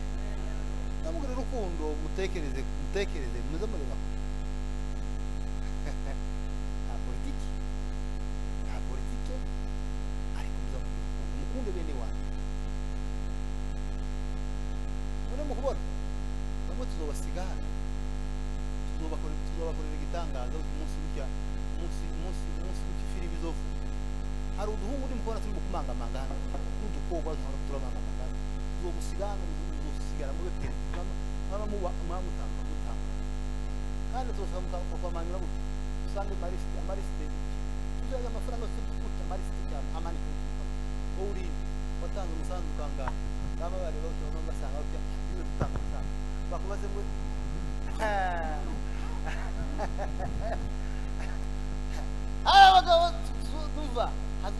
namugire urukundo mutekereze muze mureba nta politiki ariko muze mukunde bene wanyu mu kubona bamwe tuzobasigana tuzobakorera igitangaza umunsi w'ifilimi izovu hari uduhungu uri mukubona turi gukumangamanga hano n'udukobwa turamangamanga tuzomusigana uzosigara muri perezida mwamutanga kandi tuzosaba mukamanyura gutya usange amarisite tuzaga amafaranga yose gutya amarisite cyane amanika wowe uri watanze umusanzu ukangana n'amabare bawutonga basanga bafite ibyo gutanga umusanzu bakubaze ngo abagabo tuva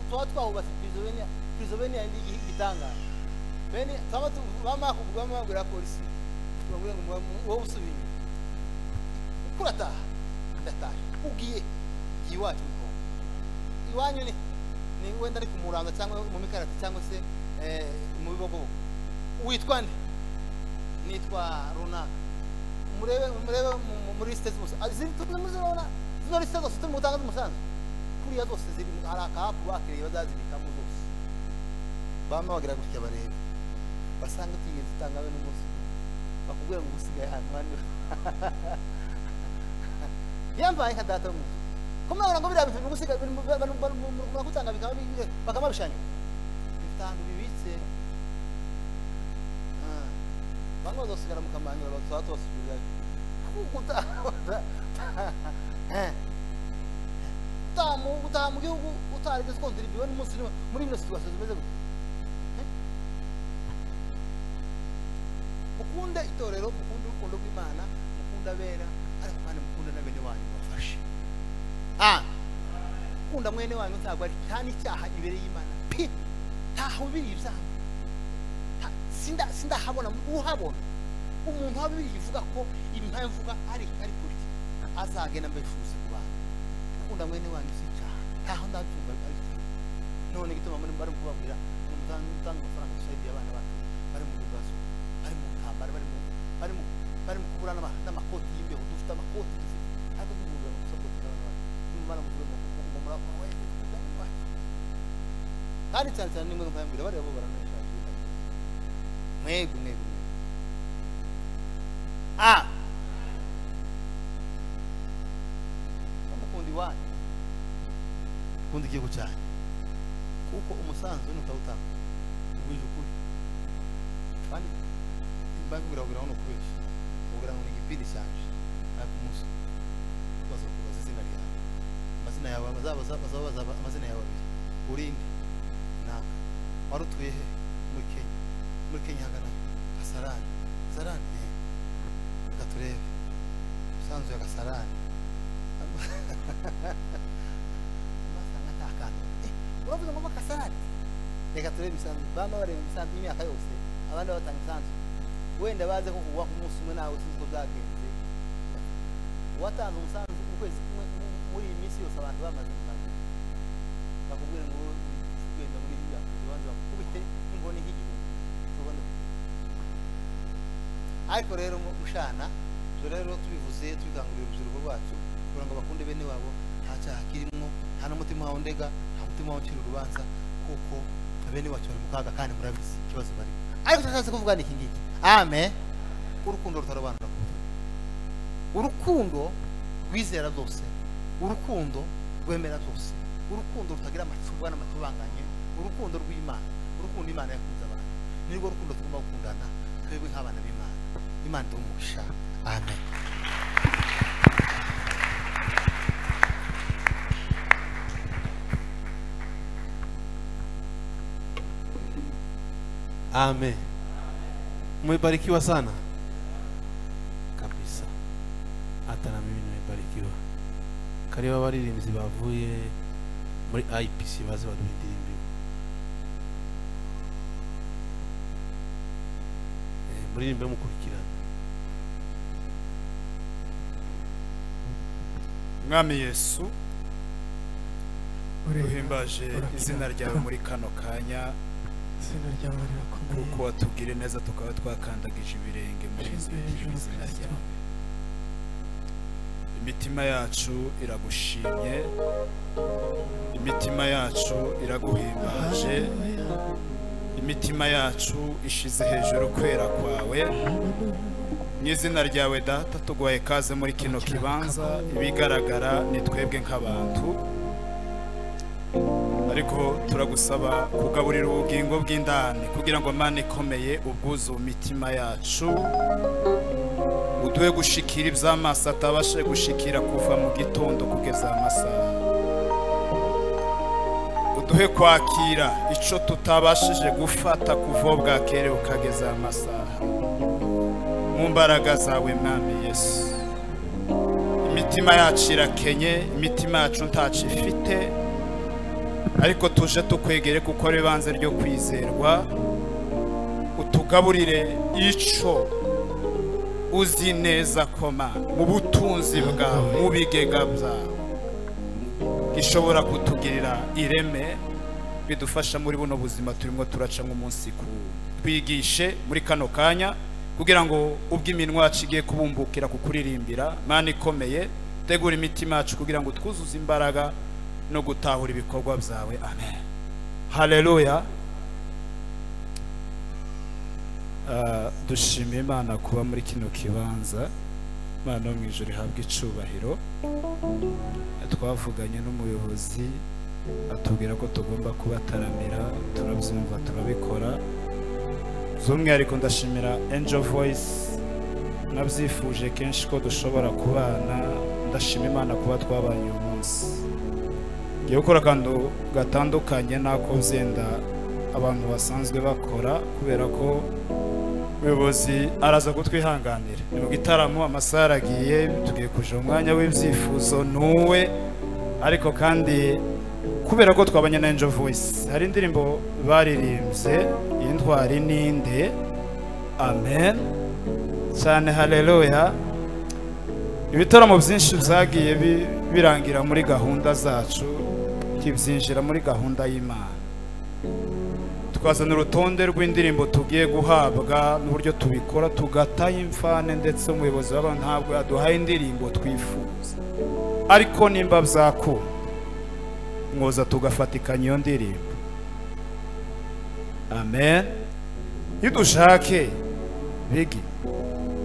tuba twahubatse prizovenia y'igitangara bene bamabwira polisi bamubwira ngo wowe usubiye kurataha ndataha ugiye iwacu iwanyu ni wenda ari kumuranga cyangwa mu mikarati cyangwa se mu bibogo witwa nde nitwa runaka murebe muri liste zose muzibona zino liste zose turi mu gutangaza umusanzu kuriya zose ziri hari akahapu bakiriye bazazibikamo zose bamwe bagira gutya barebe basanga utigeze utanga we n'umunsi bakubwira ngo usigaye hano hano yambaye nka data w'umuntu kumwana ngo biriya bintu gusiga bakutanga bakama bishanyo bitanu bibitse bamwe bazosigara mu kamanyura bazatosubira kuguta utaha mu gihugu utarigeze kontribute n'umunsi muri ino situation zimeze gutya mukunda itorero mukunda urukundo rw'Imana mukunda bera ariko kandi mukunda na bene wanyu bafashe kunda mwene wanyu ntabwo ari cyane icyaha imbere y'Imana ntaho biri ibyaha sindahabona uhabona umuntu wabiri ivuga ko ibintu mvuga ari kuri azagenda mbeshuze ku bantu kunda mwene wanyu si icyaha ntaho ndabyumva ari none gituma muri bari kubabwira umutanga amafaranga usayidi y'abana bacu bari mu bibazo bari mu ntambara bari mu kubura n'amakoti y'imbeho dufite amakoti ariko n'umuntu usaboti n'abana bacu n'umwana mu muri kandi cyane nimwe nkambira bari abo baranashaka mwego umukundi wanyu kundi igihugu cyane kuko umusanzu n'utawutanga ubwije ukuri kandi mbabwira no kubesha ubwira ngo ni igipindi cyanje ariko umunsi bazakubaza izina ryawe amazina yawe bazabaza amazina yawe abiri urinde naka warutuye he muri Kenya hagana Kasarani reka turebe umusanzu ya Kasarani amasanga atakana uravuze ngo Kasarani reka turebe imisanzu bama bareba imisanzu y'imyaka yose abandi batanga imisanzu wenda baze ko kugwa ku munsi umwe nawe sinzi ko byagenze watanze umusanzu ukwezi muri iyi minsi yose abantu bamaze umusanzu bakubwira ngo ugenda muri iyi myaka ubanza bakubite ingoni nk'igihumbi tubone ariko rero mushana rero tubivuze twikangurira urubyiruko rwacu kugira ngo bakunde bene wabo nta cyaha kirimo nta n'umutima wawe ndega nta mutima wawe ucira urubanza kuko bene wacu bari mu kaga kandi murabizi ikibazo bari ariko twashatse kuvuga ni iki ngiki amen urukundo rutarobanura urukundo rwizera byose urukundo rwemera byose urukundo rutagira amacubwa n'amatubanganye urukundo rw'Imana urukundo Imana yakunze abantu nirwo rukundo tugomba gukundana twebwe nk'abana b'Imana Imana tumugisha amen amen mmebarikiwa sana kabisa hata na mimi nimebarikiwa karibu abaririmbyi bavuye muri IPC baze baduhindirimbe muririmbe mukurikirana Mwami Yesu uhimbaje izina ryawe muri kano kanya kuko watubwire neza tukaba twakandagije ibirenge muri izina ryawe imitima yacu iragushimye imitima yacu iraguhimbaje imitima yacu ishize hejuru kwera kwawe n'izina ryawe data tuguhaye kaze muri kino kibanza ibigaragara ni twebwe nk'abantu ariko turagusaba kugaburira ubugingo bw'indani kugira ngo Mana ikomeye ubwuzu imitima yacu uduhe gushikira iby'amaso atabashe gushikira kuva mu gitondo kugeza amasaha uduhe kwakira icyo tutabashije gufata kuva bwakere ukageza amasaha mu mbaraga zawe Mwami Yesu imitima yacu irakenye imitima yacu ntacu ifite ariko tuje tukwegere kuko ari banze ryo kwizerwa utugaburire ico uzi neza koma mu butunzi bwawe mu bigega byawe gishobora kutugirira ireme bidufasha muri buno buzima turimo turaca nk'umunsi ku twigishe muri kano kanya kugira ngo ubw'iminwa yacu igiye kubumbukira kukuririmbira Mana ikomeye tegura imitima yacu kugira ngo twuzuze imbaraga no gutahura ibikorwa byawe amen haleluya dushimiye Imana kuba muri kino kibanza Imana mu ijuru ihabwa icubahiro. Twavuganye n'umuyobozi atubwira ko tugomba kubataramira, turabyumva turabikora. Z'umwihariko ndashimira Angel Voice, nabyifuje kenshi ko dushobora kubana. Ndashima Imana kuba twabanye uyu munsi. Ngiye gukora akantu gatandukanye n'ako byenda abantu basanzwe bakora, kubera ko umuyobozi araza kutwihanganira. Ni mu gitaramo, amasaha aragiye, tugiye kuja umwanya w'ibyifuzo nuwe, ariko kandi kubera ko twabanye na Angel Voice, hari indirimbo baririmbye y'intwari ninde. Amen cyane, haleluya. Ibitaramo byinshi byagiye birangira muri gahunda zacu, kibyinjira muri gahunda y'Imana. Tukazana urutonde rw'indirimbo tugiye guhabwa n'uburyo tubikora, tugataha imfane, ndetse umuyobozi w'aba ntabwo yaduhaye indirimbo twifuza, ariko nimba byakunda mwoza tugafatikanya iyo ndirimbo. Amen. Iyo dushake bigi,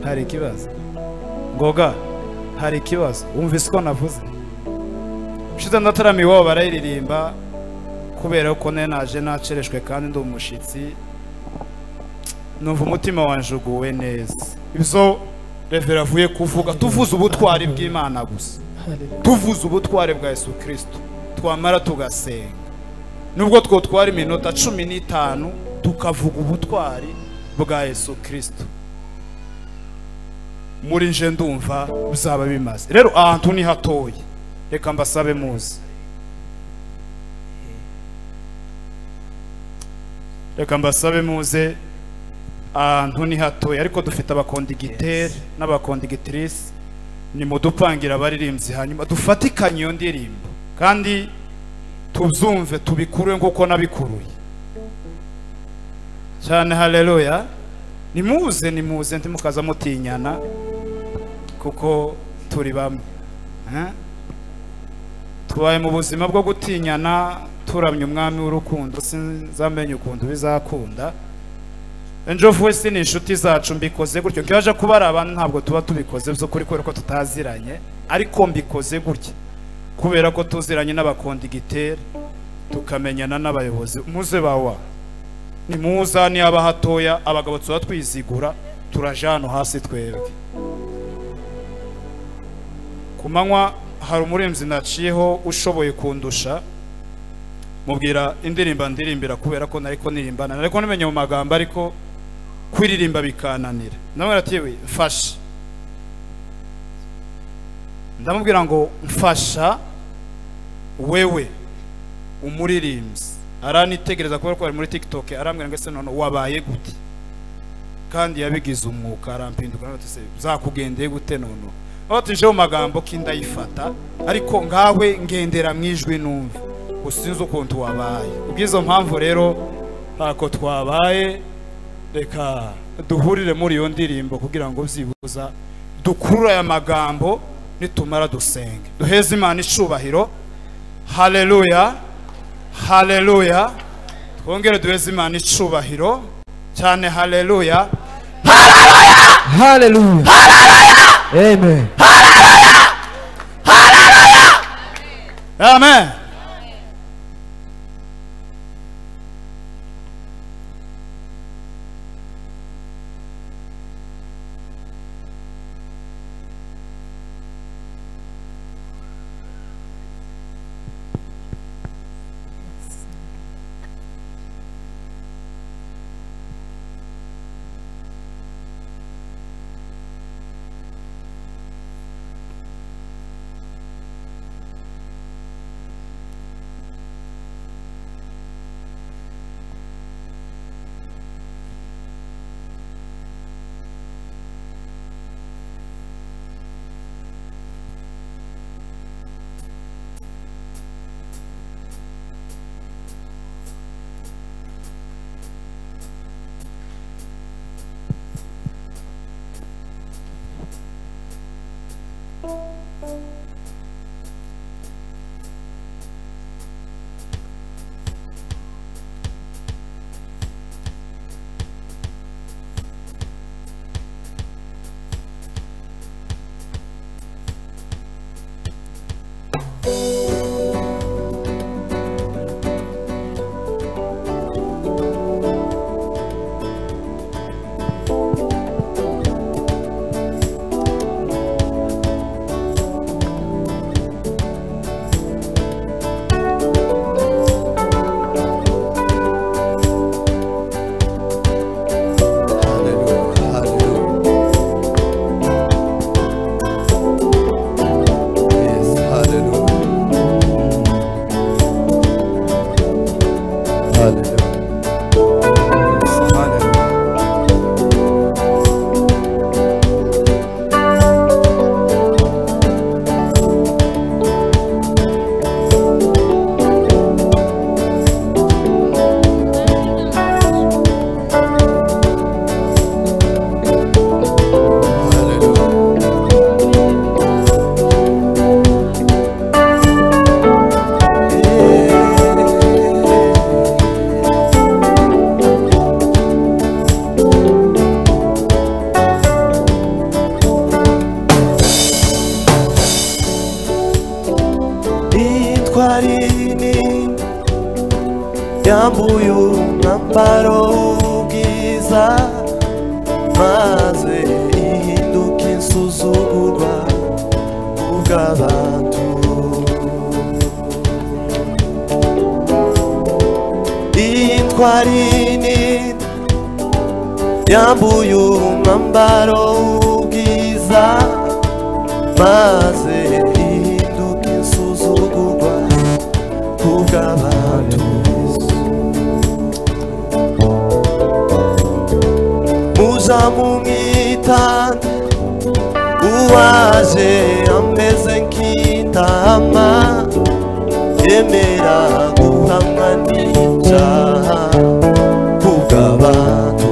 hari ikibazo ngoga, hari ikibazo wumvise ko navuze ushize ndataramiye wabo barayiririmba, kubera ko naje nacereshwe kandi ndi umushitsi, numva umutima wanje uguwe neza. Ibyo Revera avuye kuvuga, tuvuze ubutwari bw'Imana gusa, tuvuze ubutwari bwa Yesu Kristo, twamara tugasenga, nubwo twotwara iminota 15 tukavuga ubutwari bwa Yesu Kristo, muri nje ndumva bizaba bimaze. Rero ahantu ni hatoye, reka mbasabe muze, reka mbasabe muze. Ahantu ni hatoye, ariko dufite abakondigiteri n'abakondigitrice, ni mudupangira abaririmbyi, hanyuma dufatikanye iyo ndirimbo kandi tubyumve tubikure nk'uko nabikuruye cyane. Haleluya. Nimuze ntimukaza mutinyana, kuko turi bamwe. Twaye mu buzima bwo gutinyana, turamye umwami w'urukundo, sinzamenye ukuntu bizakunda. Angel Voice ni inshuti zacu, mbikoze gutyo. Nkibaje kuba ari abantu ntabwo tuba tubikoze byo kuri, kubera ko tutaziranye, ariko mbikoze gutya kubera ko tuziranye n'abakondigiteri, tukamenyana n'abayobozi. Muze bawa ni muza, ni aba hatoya, abagabo tuba twizigura, turajano hasi twebwe. Kumanywa hari umurimbyi naciyeho ushoboye kundusha, mubwira indirimba ndirimbira, kubera ko nariko nirimbana, nariko nimenye mu magambo, ariko kwiririmba bikananira. Namwe ratiwe mfasha, ndamubwira ngo mfasha wewe umuririmbyi. Aranitegereza kubera ko ari muri TikTok, arambwira ngo ese none wabaye gute, kandi yabigize umwuka, arampinduka n'ati se byakugendeye gute none. Abatije mu magambo kindayifata, ariko ngawe ngendera mwijwi numva, usinze ukuntu wabaye. Ubwizo mpamvu rero ntako twabaye, reka duhurire muri iyo ndirimbo kugira ngo byibuza dukurura aya magambo, nitumara dusenge, duheze Imana icubahiro. Haleluya, haleluya. Twongere duheze Imana icubahiro cyane. Haleluya, Hallelujah. Amen. amen. yambuye umwambaro w'ubwiza maze ihinduka insuzugurwa kubw'abantu. Intwari nini yambuye umwambaro w'ubwiza maze ihinduka insuzugurwa kubw'abantu. Muza mumwitane uwaje ameze nk'intama yemera guhamwa n'icyaha kubw'abantu.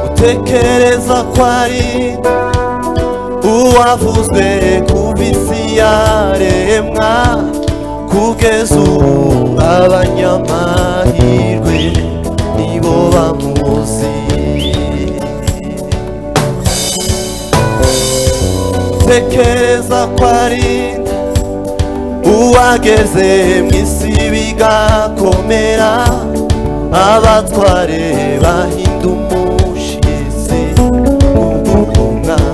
Utekereza ko ari uwavuzwe kuva isi yaremwa kugeza ubu abanyamahirwe nibo bamuzi. Utekereza ko ari uwageze mu isi bigakomera abatware bahinda umushyitsi kubw'umwana.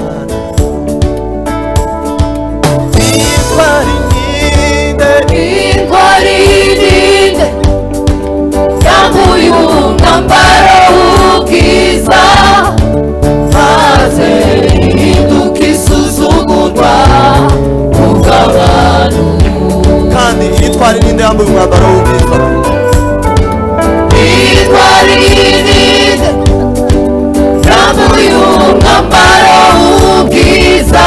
Intwari ninde yambuye umwambaro w'ubwiza maze ihinduka isuzugurwa kubw'abantu. kandi intwari ninde yambuye umwambaro w'ubwiza? Intwari ninde yambuye umwambaro w'ubwiza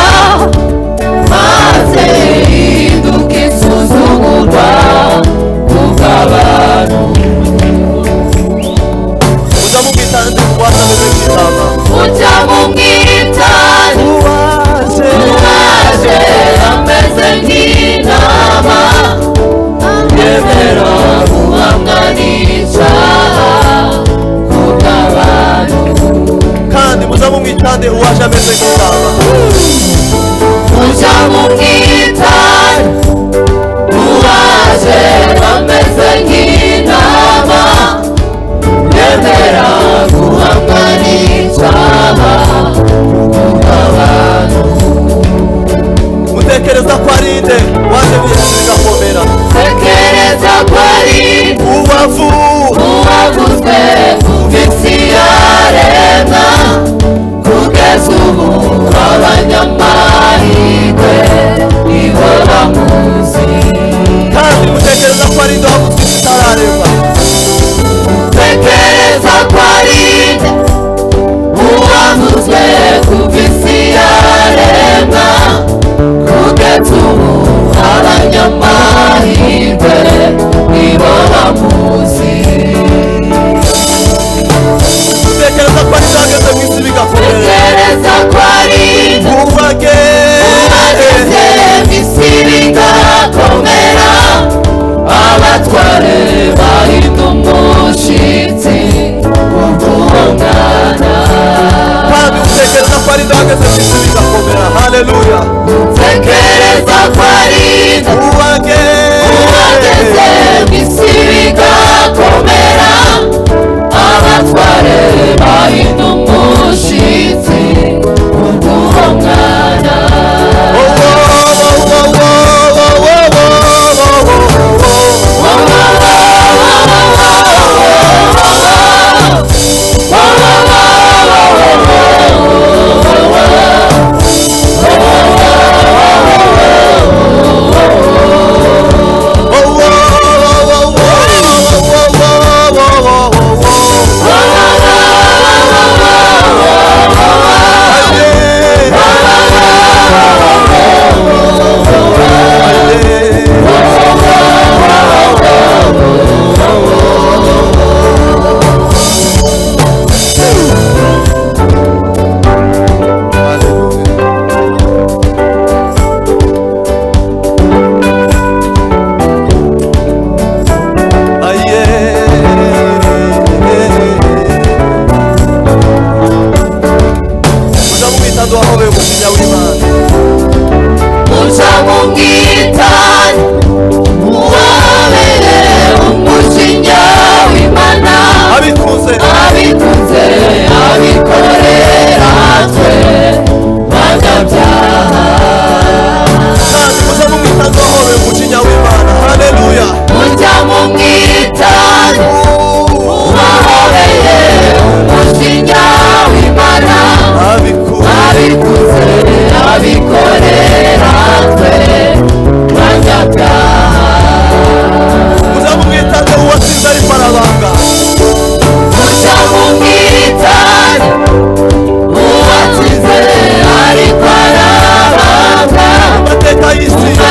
maze ihinduka isuzugurwa kubw'abantu. Muza mumwitane uwaje ameze nk'intama. Muza mumwitane uwaje ameze nk'intama yemera guhamwa n'icyaha kubw'abantu. kandi muza mumwitane uwaje ameze nk'intama. Muza mumwitane uwaje ameze nk'intama yemera guhamwa n'icyaha kubw'abantu. Mutekereza ko ari nde waje bihise bigakomera? Tekereza ko ari uwavuzwe kuva isi yaremwa kugeza ubu abanyamahirwe nibo bamuzi. kandi mutekereza ko ari nde wavuzwe isi itararemwa? Tekereza ko ari uwavuzwe kuva isi yaremwa kugeza ubu abanyamahirwe nibo bamuzi. Mutekereza ko ari nde wageze mu isi bigakomera? Tekereza ko ari uwageze mu isi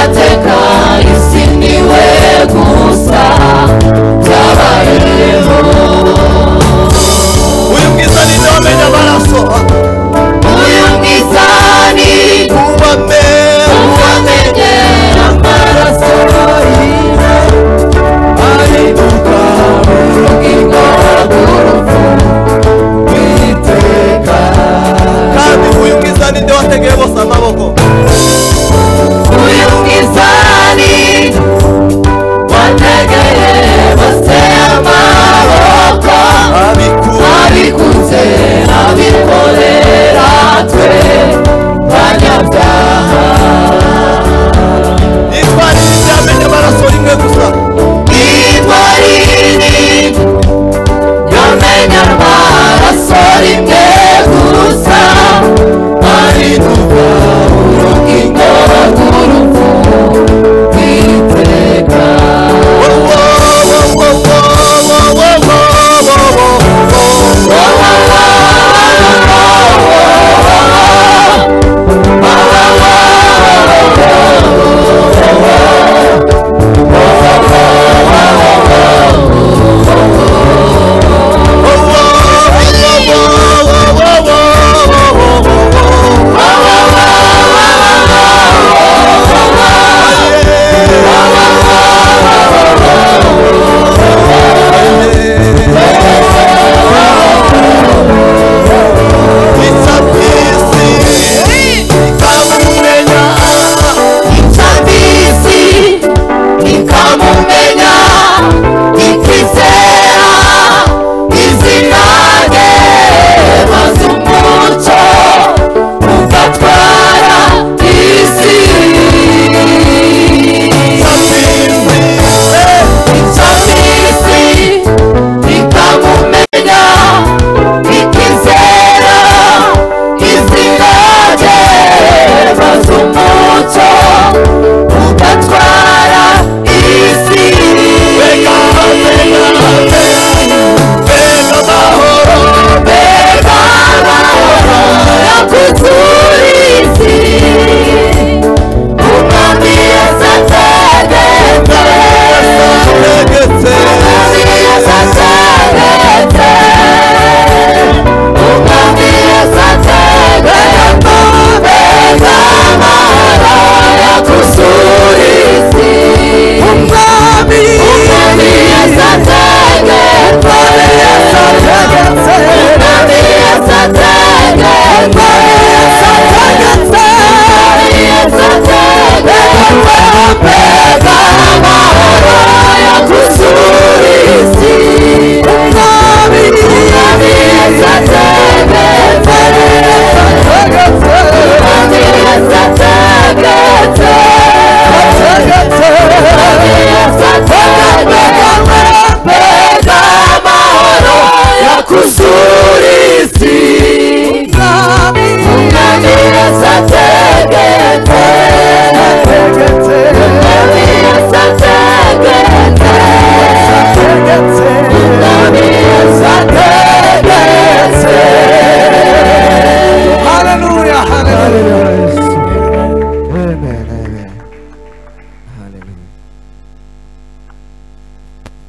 amateka